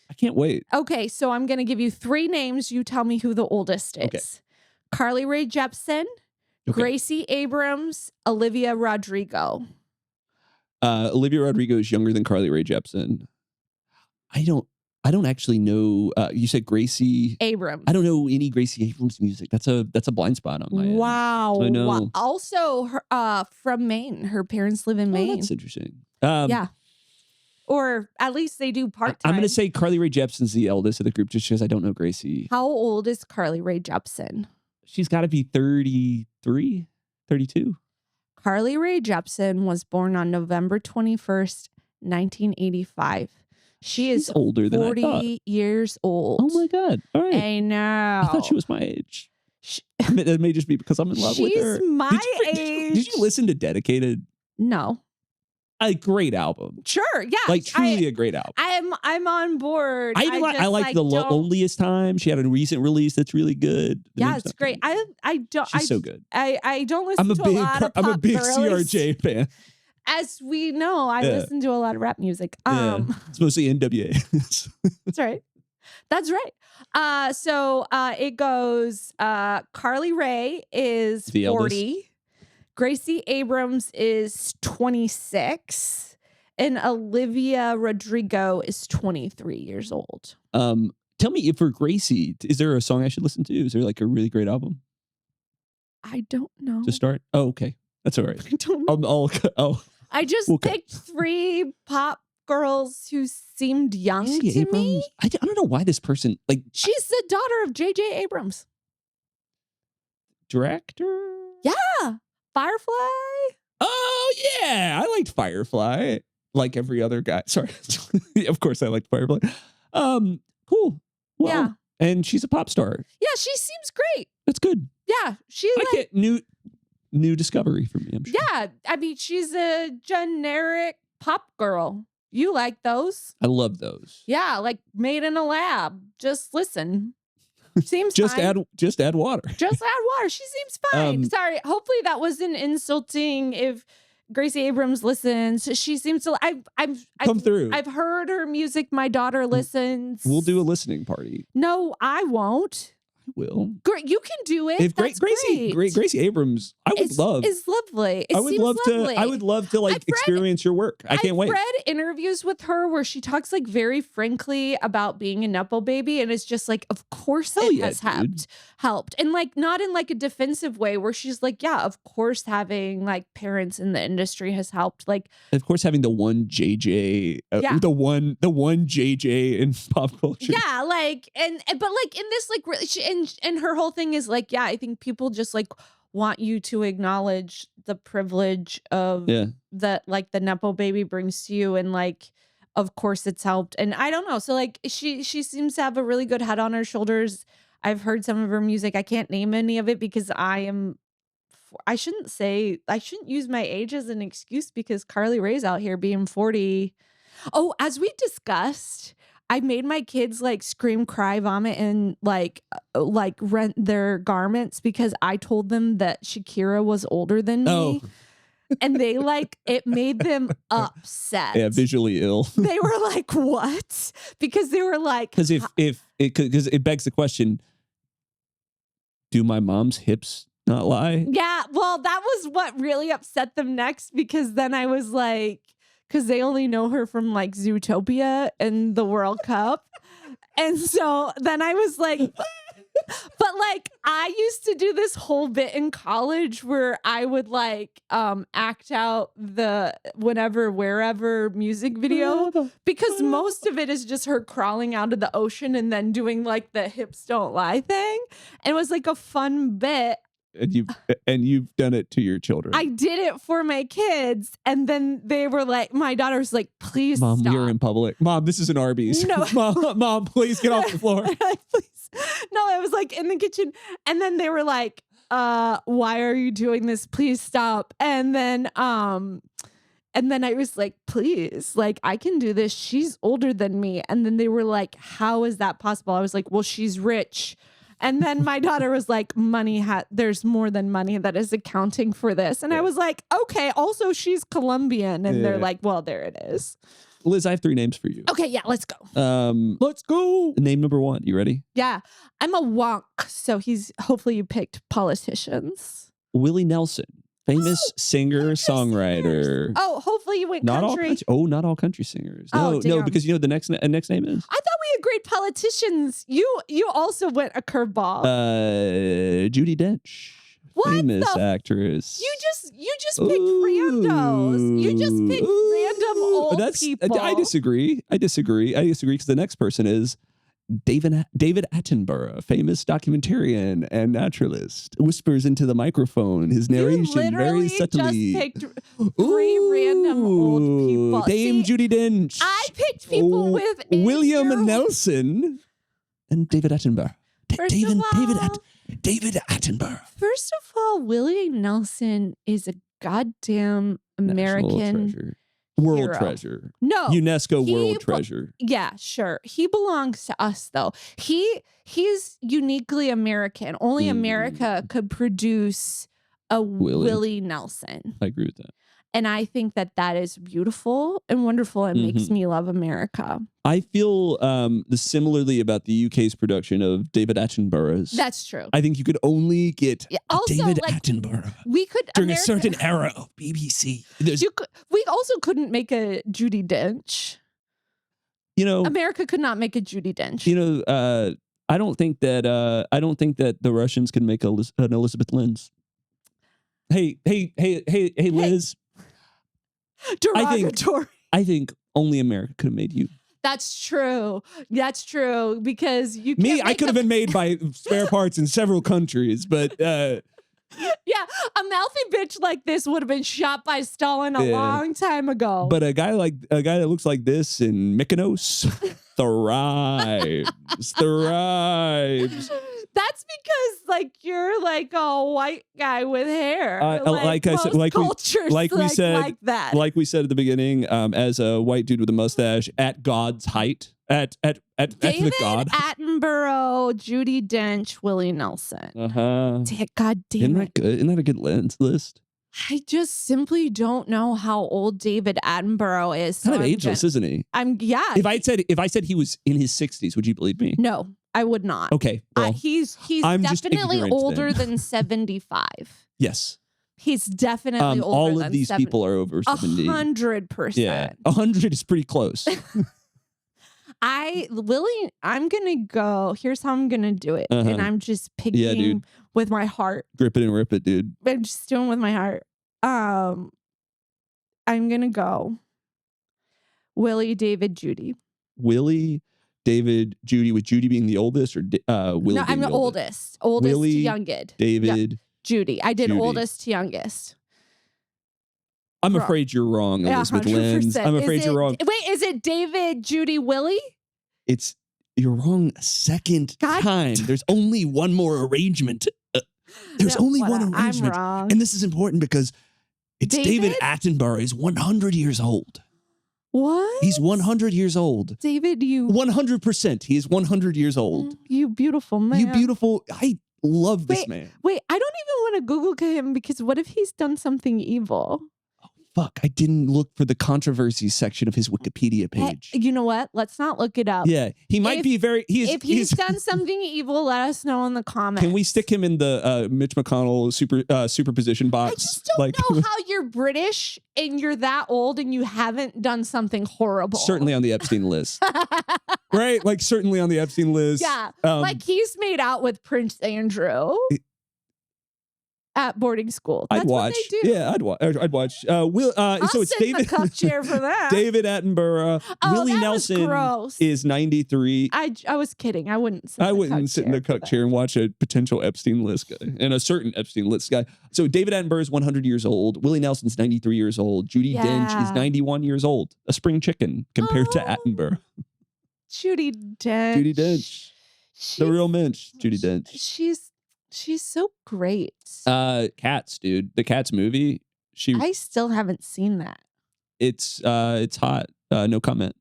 I can't wait. Okay, so I'm gonna give you three names. You tell me who the oldest is. Okay. Carly Rae Jepsen. Okay. Gracie Abrams, Olivia Rodrigo. Olivia Rodrigo is younger than Carly Rae Jepsen. I don't actually know. You said Gracie Abrams. I don't know any Gracie Abrams music. That's a blind spot on my end. Wow. I know. Wow. Also, her, from Maine. Her parents live in Maine. That's interesting. Yeah. Or at least they do part-time. I'm going to say Carly Rae Jepsen's the eldest of the group just because I don't know Gracie. How old is Carly Rae Jepsen? She's got to be 33, 32. Carly Rae Jepsen was born on November 21st, 1985. She is older than I thought. 40 years old. Oh my God. All right. I know. I thought she was my age. That may just be because I'm in love with her. She's my age. Did you listen to Dedicated? No. A great album. Sure, yeah. Like truly a great album. I'm on board. I like The Loneliest Time. She had a recent release that's really good. Yeah, it's great. She's so good. I don't listen to a lot of pop I'm a big girlies. CRJ fan. As we know, I listen to a lot of rap music. It's mostly NWA. That's right. That's right. So it goes, Carly Rae is the 40. Eldest. Gracie Abrams is 26. And Olivia Rodrigo is 23 years old. Tell me, if for Gracie, is there a song I should listen to? Is there like a really great album? I don't know. To start? Oh, okay. That's all right. I don't know. I just picked three pop girls who seemed young to me. I don't know why this person, like... She's the daughter of J.J. Abrams. Director? Yeah. Firefly? Oh, yeah. I liked Firefly. Like every other guy. Sorry. Of course I liked Firefly. Cool. Well, yeah. And she's a pop star. Yeah, she seems great. That's good. Yeah. I get new discovery for me, I'm sure. Yeah. I mean, she's a generic pop girl. You like those? I love those. Yeah, like made in a lab. Just listen. Seems just fine. Just add water. Just add water. She seems fine. Sorry. Hopefully that wasn't insulting if Gracie Abrams listens. She seems to I've come through. I've heard her music. My daughter listens. We'll do a listening party. No, I won't. will. Great, you can do it. If That's Gracie Abrams, I would love. It's lovely. It I would seems love lovely. to. I would love to experience your work. I can't wait. I've read interviews with her where she talks like very frankly about being a nepo baby, and it's just like, of course it has helped, and like not in like a defensive way where she's like, yeah, of course having like parents in the industry has helped. Like, of course, having the one JJ, the one JJ in pop culture. Yeah, like but like in this like and her whole thing is like, yeah, I think people just like want you to acknowledge the privilege of that like the nepo baby brings to you, and like of course it's helped. And I don't know, so like she seems to have a really good head on her shoulders. I've heard some of her music. I can't name any of it because I shouldn't use my age as an excuse because Carly Rae's out here being 40. Oh, as we discussed, I made my kids like scream, cry, vomit, and like rent their garments because I told them that Shakira was older than me. Oh. And they like, it made them upset. Yeah, visually ill. They were like, what? Because they were like, because because it begs the question, do my mom's hips not lie? Yeah, well, that was what really upset them next, because then I was like, because they only know her from like Zootopia and the World Cup. And so then I was like, but like I used to do this whole bit in college where I would like act out the wherever music video, because most of it is just her crawling out of the ocean and then doing like the hips don't lie thing. And it was like a fun bit. And you've done it to your children. I did it for my kids, and then they were like, my daughter was like, please Mom, stop. we are in public. Mom, this is an Arby's. No. Mom, please get off the floor. Please. No, I was like in the kitchen, and then they were like, why are you doing this? Please stop. And then I was like, please, like I can do this. She's older than me. And then they were like, how is that possible? I was like, well, she's rich. And then my daughter was like, there's more than money that is accounting for this. And I was like, okay, also she's Colombian. And they're like, well, there it is. Liz, I have 3 names for you. Okay, yeah, let's go. Let's go. Name number 1. You ready? Yeah, I'm a wonk. So hopefully you picked politicians. Willie Nelson, famous singer, songwriter. Oh, hopefully you went country. Not all country singers. Oh, no, because you know the next name is? I thought we agreed politicians. You also went a curveball. Judi Dench. What famous actress. You just picked randos. You just picked random old people. I disagree because the next person is David Attenborough, famous documentarian and naturalist, whispers into the microphone. His narration very subtly. You just picked 3 random old people. Dame Judi Dench. I picked people with William Nelson and David Attenborough. David Attenborough. First of all, Willie Nelson is a goddamn American world treasure. No, UNESCO world treasure. Yeah, sure. He belongs to us, though. He's uniquely American. Only America could produce a Willie Nelson. I agree with that. And I think that is beautiful and wonderful and makes me love America. I feel similarly about the UK's production of David Attenborough's. That's true. I think you could only get David Attenborough during a certain era of BBC. We also couldn't make a Judi Dench. America could not make a Judi Dench. I don't think that the Russians can make an Elizabeth Lins. Hey, Liz. Derogatory. I think only America could have made you. That's true. Because you can't. I could have been made by spare parts in several countries, but yeah, a mouthy bitch like this would have been shot by Stalin a long time ago. But a guy that looks like this in Mykonos thrives. That's because you're like a white guy with hair. Like we said at the beginning, as a white dude with a mustache at God's height, at David the God. Attenborough, Judi Dench, Willie Nelson. God damn Isn't that good? Isn't that a good list? I just simply don't know how old David Attenborough is. Kind of ageless, isn't he? Yeah. If I said he was in his 60s, would you believe me? No. I would not. Okay. Well, he's I'm just definitely ignorant older then. than 75. yes. He's definitely older all than of these 70. people are over 70. 100%. Yeah. 100 is pretty close. I'm gonna go. Here's how I'm gonna do it, and I'm just picking dude. with my heart. Grip it and rip it, dude. I'm just doing with my heart. I'm gonna go Willie, David, Judy. Willie, David, Judy, with Judy being the oldest, or Willie? No, I'm the oldest. Oldest Willie, to youngest. David, Judy. I did Judy. oldest to youngest. I'm afraid you're wrong, Elizabeth 100%. Lenz. I'm afraid you're wrong. Wait, is it David, Judy, Willie? You're wrong a second time. There's only one more arrangement. There's only one arrangement. I'm wrong. And this is important because it's David Attenborough. He's 100 years old. What? He's 100 years old. David, you 100%. He is 100 years old. You beautiful man. You beautiful. I love this man. Wait, I don't even want to Google him because what if he's done something evil? Fuck, I didn't look for the controversy section of his Wikipedia page. Hey, you know what? Let's not look it up. Yeah, he might be very. If he's done something evil, let us know in the comments. Can we stick him in the Mitch McConnell superposition box? I just don't know how you're British and you're that old and you haven't done something horrible. Certainly on the Epstein list, right? Like certainly on the Epstein list. Yeah, like he's made out with Prince Andrew. At boarding school. That's I'd watch. What they do. Yeah, I'd watch. I'll so it's sit David. in the cup chair for that. David Attenborough. Willie that Nelson was gross. is 93. I was kidding. I wouldn't. Sit in the cup chair and watch a potential Epstein list guy and a certain Epstein list guy. So David Attenborough is 100 years old. Willie Nelson's 93 years old. Judi Dench is 91 years old. A spring chicken compared to Attenborough. Judi Dench. Judi Dench. The real mensch. Judi Dench. She's so great. Cats, dude. The Cats movie. I still haven't seen that. It's hot. No comment.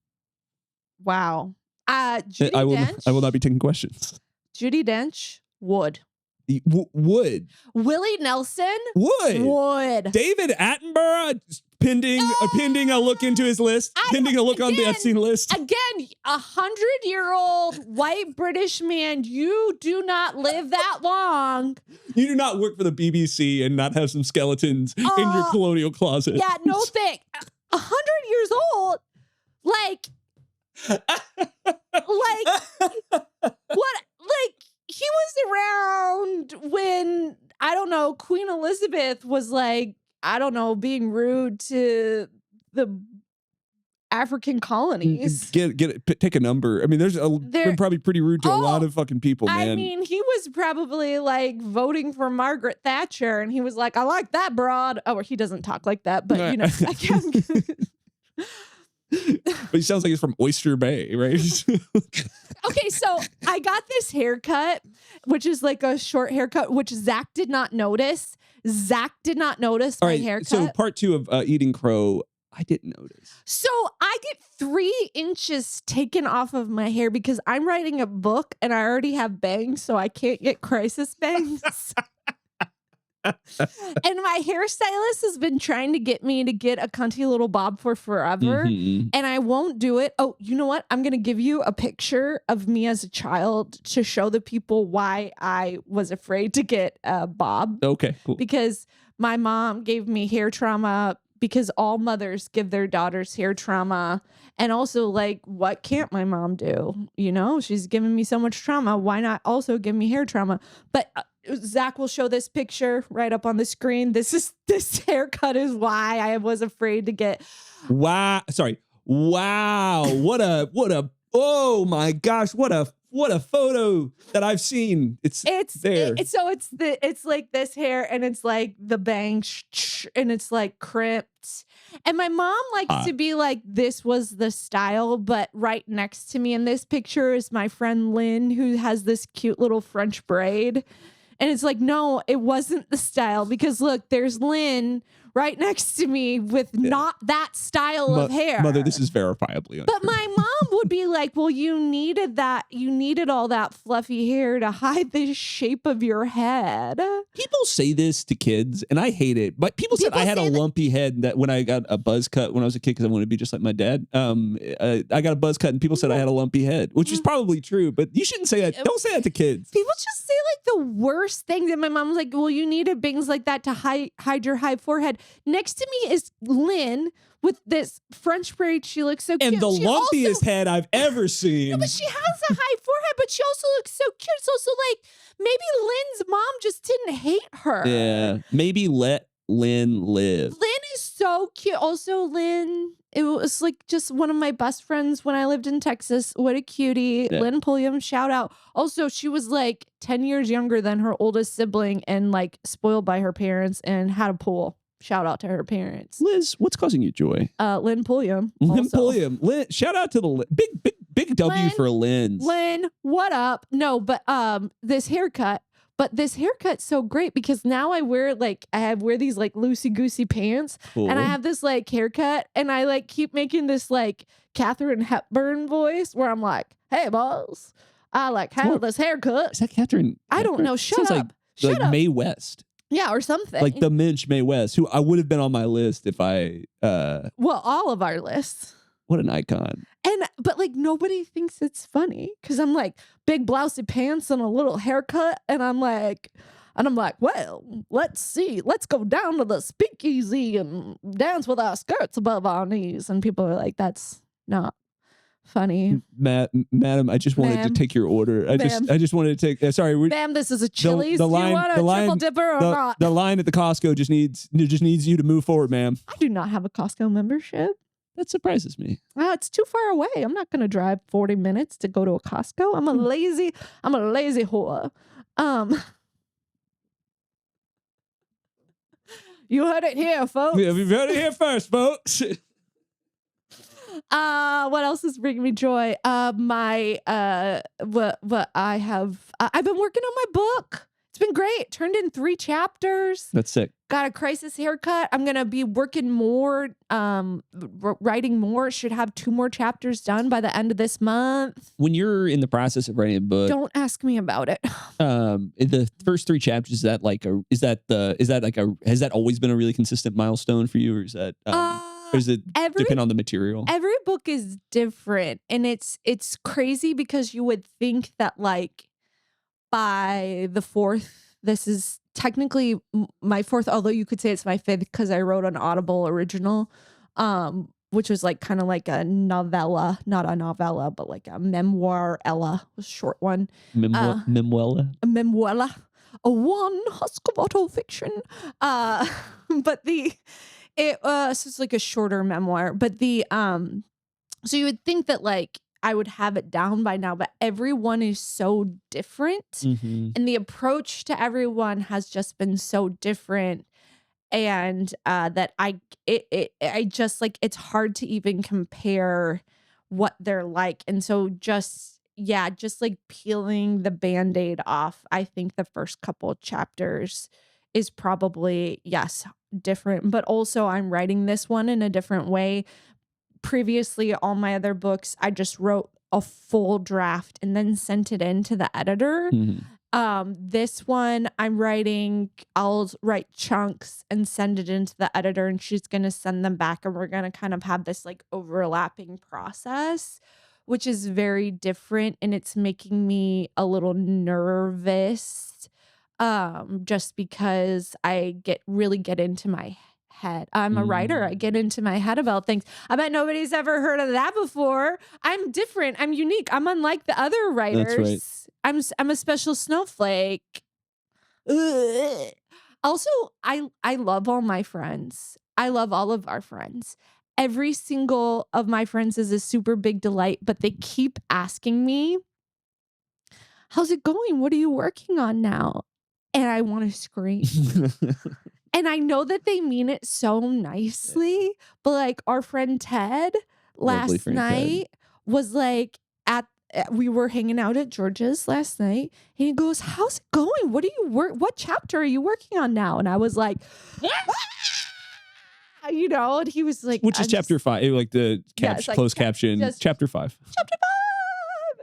Wow. Judi Dench. I will not be taking questions. Judi Dench would. Would. Willie Nelson would. David Attenborough pending a look into his list. Pending a look on the Epstein list. Again, 100-year-old white British man. You do not live that long. You do not work for the BBC and not have some skeletons in your colonial closet. Yeah, no thanks. 100 years old, what? He was around when, I don't know, Queen Elizabeth was being rude to the African colonies. Get it. Take a number. I mean, they're been probably pretty rude to a lot of fucking people, man. I mean, he was probably voting for Margaret Thatcher, and he was like, I like that broad. Oh, he doesn't talk like that, but you know, I can't. But he sounds like he's from Oyster Bay, right? Okay, so I got this haircut, which is like a short haircut, which Zach did not notice. Zach did not notice my haircut. So part 2 of Eating Crow, I didn't notice. So I get 3 inches taken off of my hair because I'm writing a book and I already have bangs, so I can't get crisis bangs. And my hairstylist has been trying to get me to get a cunty little bob for forever, and I won't do it. Oh, you know what? I'm going to give you a picture of me as a child to show the people why I was afraid to get a bob. Okay, cool. Because my mom gave me hair trauma, because all mothers give their daughters hair trauma. And also, what can't my mom do? You know, she's giving me so much trauma. Why not also give me hair trauma? But Zach will show this picture right up on the screen. This haircut is why I was afraid to get. Wow. Sorry. Wow. What a, oh my gosh. What a photo that I've seen. It's there. It's like this hair, and it's like the bang and it's like crimped. And my mom likes to be like, this was the style, but right next to me in this picture is my friend Lynn, who has this cute little French braid. And it's like, no, it wasn't the style, because look, there's Lynn right next to me with not that style of hair. Mother, this is verifiably untrue. But my mom would be like, well, you needed all that fluffy hair to hide the shape of your head. People say this to kids, and I hate it. But people said I had a lumpy head that when I got a buzz cut when I was a kid because I wanted to be just like my dad. I got a buzz cut, and people said I had a lumpy head, which is probably true. But you shouldn't say that. Don't say that to kids. People just say like the worst things. And my mom was like, well, you needed things like that to hide your high forehead. Next to me is Lynn with this French braid. She looks so cute. And the lumpiest head I've ever seen. No, but she has a high forehead, but she also looks so cute. It's also like maybe Lynn's mom just didn't hate her. Yeah, maybe let Lynn live. Lynn is so cute. Also, Lynn, it was like just one of my best friends when I lived in Texas. What a cutie. Yeah. Lynn Pulliam, shout out. Also, she was like 10 years younger than her oldest sibling and like spoiled by her parents and had a pool. Shout out to her parents. Liz, what's causing you joy? Lynn Pulliam. Lynn also. Pulliam. Lynn, shout out to the big W Lynn, for Lynn's. Lynn, what up? No, but this haircut. But this haircut's so great because now I wear these like loosey goosey pants, Cool. and I have this like haircut, and I like keep making this like Katharine Hepburn voice where I'm like, "Hey, boss, I like have this haircut." Is that Katharine? I don't know. Shut Sounds up. Shut like up. Mae West. Yeah, or something. Like the Minch Mae West, who I would have been on my list if I well, all of our lists. what an icon. But like nobody thinks it's funny because I'm like big blousey pants and a little haircut, and I'm like, well, let's see, let's go down to the speakeasy and dance with our skirts above our knees, and people are like, that's not funny. Madam, I just wanted to take your order. I just wanted to take. Sorry, Ma'am, this is a Chili's. The Do you want a triple dipper or not? The line at the Costco just needs you to move forward, ma'am. I do not have a Costco membership. That surprises me. It's too far away. I'm not going to drive 40 minutes to go to a Costco. I'm a lazy whore. You heard it here, folks. Yeah, we've heard it here first, folks. What else is bringing me joy? I've been working on my book. It's been great. Turned in 3 chapters. That's sick. Got a crisis haircut. I'm going to be working more, writing more. Should have 2 more chapters done by the end of this month. When you're in the process of writing a book, don't ask me about it. In the first 3 chapters, has that always been a really consistent milestone for you, or is that, or does it depend on the material? Every book is different, and it's crazy because you would think that like by the 4th, this is technically my 4th, although you could say it's my 5th because I wrote an Audible original, which was like kind of like a novella, not a novella, but like a memoir-ella, a short one. Memoella? A memoella. A one Husker bottle fiction. But so it's like a shorter memoir. But so you would think that like I would have it down by now, but everyone is so different. Mm-hmm. And the approach to everyone has just been so different. And that I just like, it's hard to even compare what they're like. And so just like peeling the Band-Aid off, I think the first couple chapters is probably, yes, different. But also I'm writing this one in a different way. Previously, all my other books, I just wrote a full draft and then sent it in to the editor. Mm-hmm. This one I'll write chunks and send it into the editor, and she's going to send them back, and we're going to kind of have this like overlapping process, which is very different. And it's making me a little nervous, just because I really get into my head. I'm a writer. I get into my head about things. I bet nobody's ever heard of that before. I'm different. I'm unique. I'm unlike the other writers. That's right. I'm a special snowflake. Ugh. Also, I love all my friends. I love all of our friends. Every single of my friends is a super big delight, but they keep asking me, how's it going? What are you working on now? And I want to scream. And I know that they mean it so nicely, but like our friend Ted last night was like we were hanging out at George's last night, and he goes, how's it going? What chapter are you working on now? And I was like, you know, and he was like, which is chapter 5, like the it's like closed caption, chapter 5. Chapter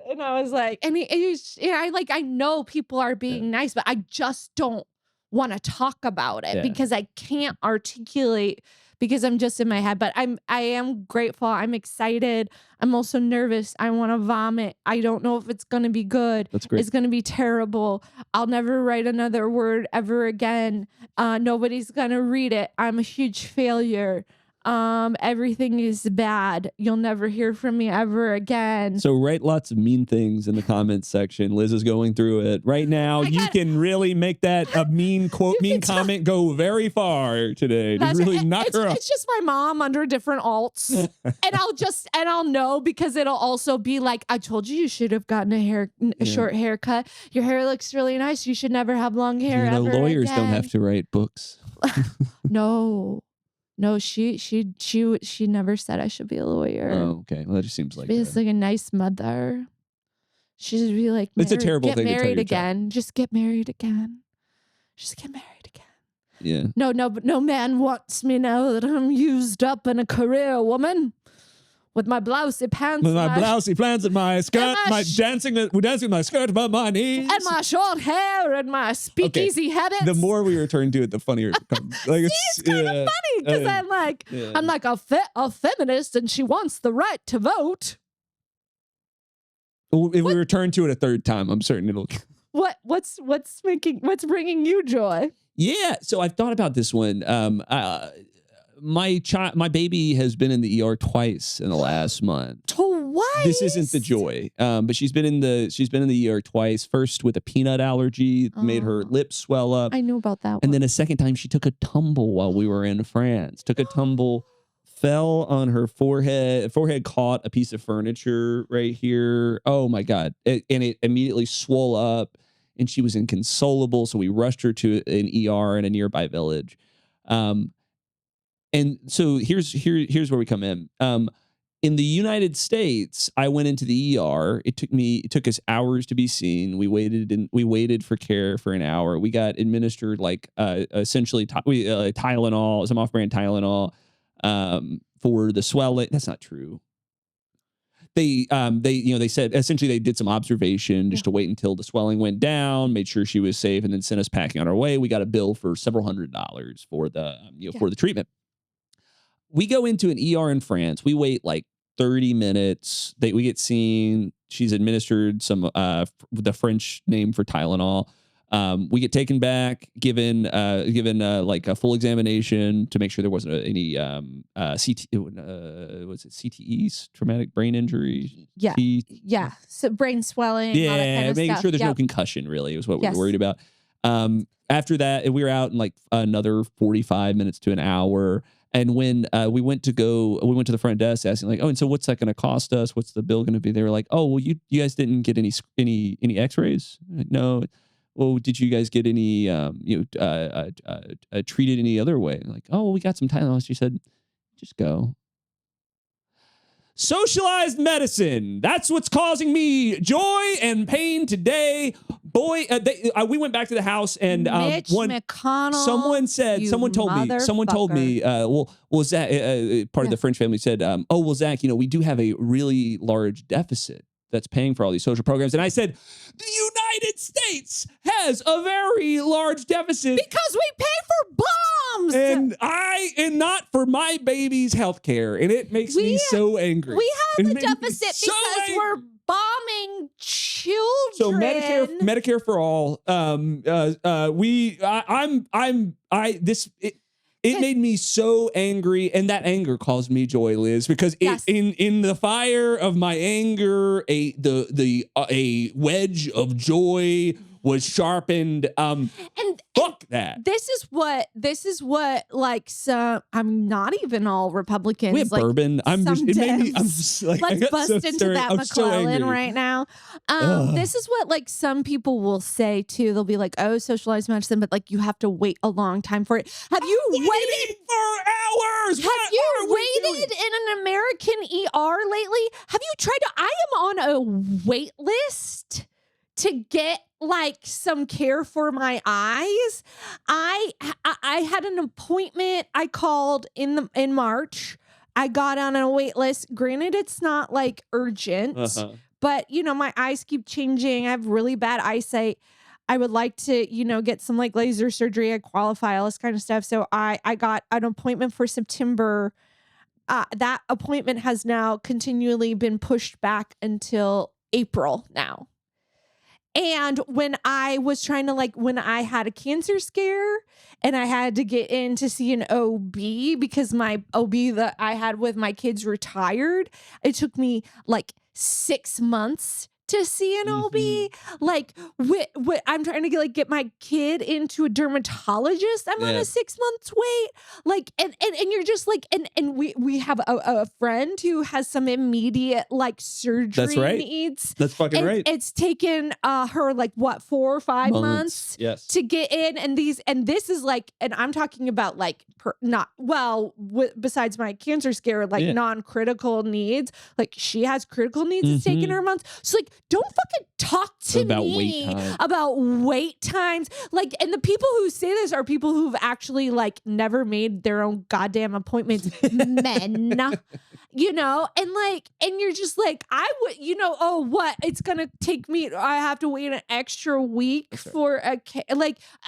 5. And I was like, and he was, I know people are being nice, but I just don't want to talk about it because I can't articulate because I'm just in my head. But I am grateful. I'm excited. I'm also nervous. I want to vomit. I don't know if it's going to be good. That's great. It's going to be terrible. I'll never write another word ever again. Nobody's going to read it. I'm a huge failure. Everything is bad. You'll never hear from me ever again. So write lots of mean things in the comments section. Liz is going through it right now. You can really make that a mean quote, mean comment go very far today. To really knock her off. It's just my mom under different alts. and I'll know because it'll also be like, I told you should have gotten a short haircut. Your hair looks really nice. You should never have long hair. You know, ever lawyers again. don't have to write books. No, she never said I should be a lawyer. Oh, okay. Well, that just seems like She's like a nice mother. She should be like, it's a terrible thing to tell your married again. child. Just get married again. Just get married again. Yeah. No man wants me now that I'm used up and a career woman. With my blousey pants. With my blousey pants and my skirt, we're dancing with my skirt above my knees. And my short hair and my speakeasy habits. The more we return to it, the funnier it becomes. Like it's kind of funny because I'm like a feminist and she wants the right to vote. If we return to it a third time, I'm certain it'll. What's bringing you joy? Yeah, so I've thought about this one. My baby has been in the ER twice in the last month. Twice? This isn't the joy, but she's been in the ER twice. First with a peanut allergy, made her lips swell up. I knew about that. And then a second time, she took a tumble while we were in France. Took a tumble, fell on her forehead. Forehead caught a piece of furniture right here. Oh my God! And it immediately swole up, and she was inconsolable. So we rushed her to an ER in a nearby village. And so here's where we come in. In the United States, I went into the ER. It took us hours to be seen. We waited for care for an hour. We got administered essentially Tylenol, some off-brand Tylenol, for the swelling. That's not true. They said essentially they did some observation just to wait until the swelling went down, made sure she was safe, and then sent us packing on our way. We got a bill for several $100s for the for the treatment. We go into an ER in France. We wait like 30 minutes. We get seen. She's administered some the French name for Tylenol. We get taken back, given like a full examination to make sure there wasn't any CTEs, traumatic brain injury. Yeah. So brain swelling. Yeah, all that kind of making stuff. sure there's no concussion. Really, is what we were worried about. After that, we were out in like another 45 minutes to an hour. And when we went to the front desk asking like, oh, and so what's that going to cost us? What's the bill going to be? They were like, oh, well, you guys didn't get any X-rays? No. Well, did you guys get any treated any other way? Like, oh, well, we got some Tylenol. She said, just go. Socialized medicine. That's what's causing me joy and pain today. Boy, we went back to the house and Mitch McConnell. Someone told me. Well, Zach, part of the French family said, oh, well, Zach, we do have a really large deficit that's paying for all these social programs. And I said, the United States has a very large deficit because we pay for bombs and not for my baby's health care. And it makes me so angry. We have a deficit because we're bombing children. So Medicare for all. It made me so angry, and that anger caused me joy, Liz, because in the fire of my anger, a wedge of joy was sharpened. And fuck that. This is what like I'm not even all Republicans. We have like, bourbon. Let's bust into that McClellan right now. This is what like some people will say too. They'll be like, oh, socialized medicine, but like you have to wait a long time for it. Have you waited for hours? Have you waited in an American ER lately? Have you tried to? I am on a wait list to get like like some care for my eyes. I had an appointment. I called in March. I got on a wait list. Granted, it's not like urgent, but you know, my eyes keep changing. I have really bad eyesight. I would like to, you know, get some like laser surgery. I qualify, all this kind of stuff. So I got an appointment for September. That appointment has now continually been pushed back until April now. And when I was trying to when I had a cancer scare and I had to get in to see an OB because my OB that I had with my kids retired, it took me like 6 months to see an OB. Like I'm trying to get my kid into a dermatologist. I'm on a 6 months wait. Like, and you're just like, and we have a friend who has some immediate like surgery needs. That's fucking right. It's taken her like what 4 or 5 months to get in. And this is like, and I'm talking about like besides my cancer scare, like non-critical needs. Like she has critical needs. It's taken her months. So like, don't fucking talk to me about wait times. Like, and the people who say this are people who've actually like never made their own goddamn appointments. Men, you know, and you're just like, I would, you know, oh, what? It's going to take me, I have to wait an extra week for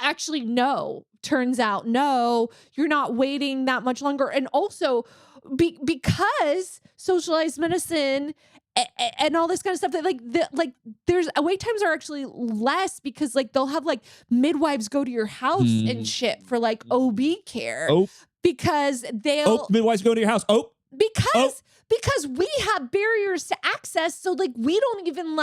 actually, no. Turns out, no, you're not waiting that much longer. And also because socialized medicine and all this kind of stuff that there's wait times are actually less because like they'll have like midwives go to your house and shit for like OB care because midwives go to your house because we have barriers to access, so like we don't even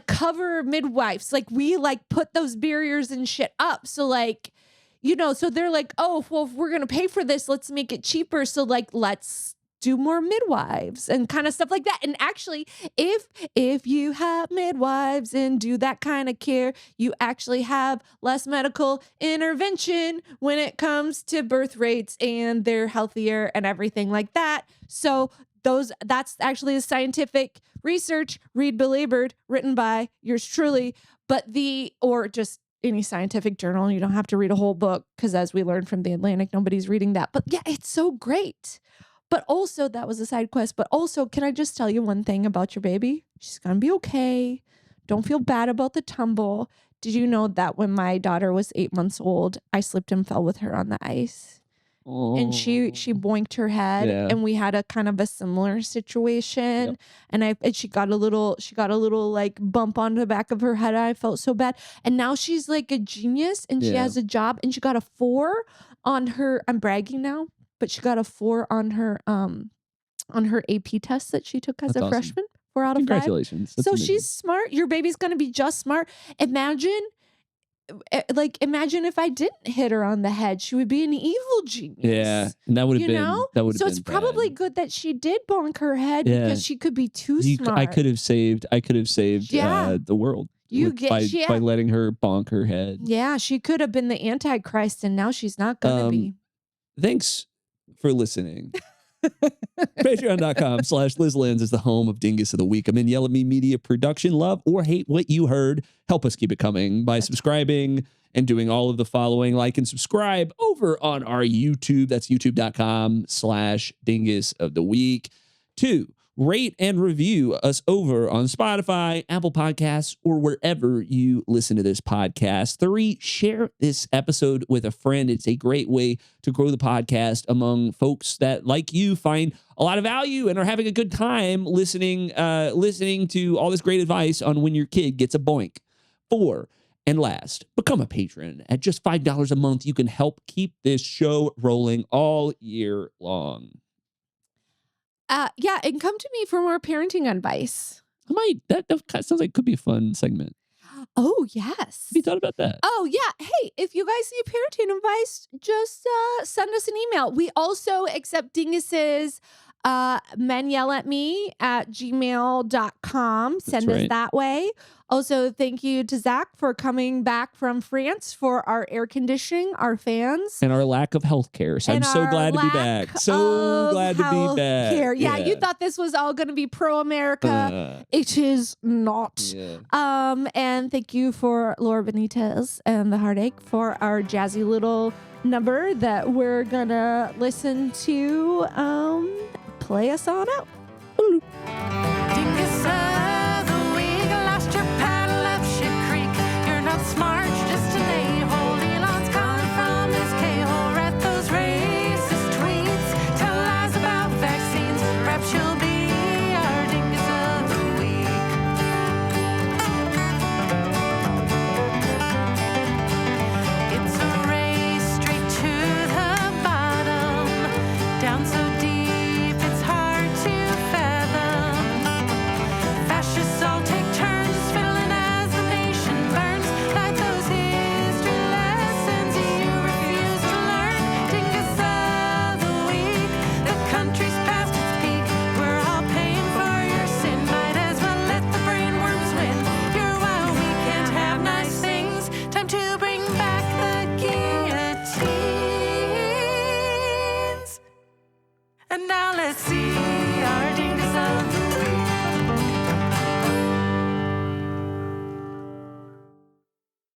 cover midwives. Like we like put those barriers and shit up. So like, you know, so they're like, oh, well, if we're going to pay for this, let's make it cheaper. So like, let's do more midwives and kind of stuff like that. And actually, if you have midwives and do that kind of care, you actually have less medical intervention when it comes to birth rates and they're healthier and everything like that. So that's actually a scientific research, read belabored, written by yours truly, or just any scientific journal. You don't have to read a whole book because as we learned from The Atlantic, nobody's reading that. But yeah, it's so great. But also, that was a side quest. But also, can I just tell you one thing about your baby? She's going to be okay. Don't feel bad about the tumble. Did you know that when my daughter was 8 months old, I slipped and fell with her on the ice? And she boinked her head, and we had a kind of a similar situation. And she got a little like bump on the back of her head. I felt so bad. And now she's like a genius, and she has a job, and she got a 4 on her. I'm bragging now, but she got a 4 on her AP test that she took as a freshman. 4 out of 5. Congratulations. That's amazing. She's smart. Your baby's gonna be just smart. Imagine if I didn't hit her on the head, she would be an evil genius. Yeah, and that would have been. So it's probably good that she did bonk her head because she could be too smart. I could have saved the world. By letting her bonk her head. Yeah, she could have been the Antichrist, and now she's not gonna be. Thanks for listening. Patreon.com/LizLens is the home of Dingus of the Week. I'm in Yell at Me Media Production. Love or hate what you heard. Help us keep it coming by subscribing and doing all of the following. Like and subscribe over on our YouTube. That's youtube.com/Dingus of the Week. 2, rate and review us over on Spotify, Apple Podcasts, or wherever you listen to this podcast. 3, share this episode with a friend. It's a great way to grow the podcast among folks that, like you, find a lot of value and are having a good time listening to all this great advice on when your kid gets a boink. 4, and last, become a patron. At just $5 a month, you can help keep this show rolling all year long. Yeah, and come to me for more parenting advice. That sounds like it could be a fun segment. Oh, yes. Have you thought about that? Oh, yeah. Hey, if you guys need parenting advice, just send us an email. We also accept Dingus's menyellatme@gmail.com. Send us right. that way. Also, thank you to Zach for coming back from France for our air conditioning, our fans. And our lack of health care. So I'm so glad to be back. So glad to be back. Care. Yeah, you thought this was all going to be pro-America. It is not. Yeah. And thank you for Laura Benitez and The Heartache for our jazzy little number that we're going to listen to. Play us on out.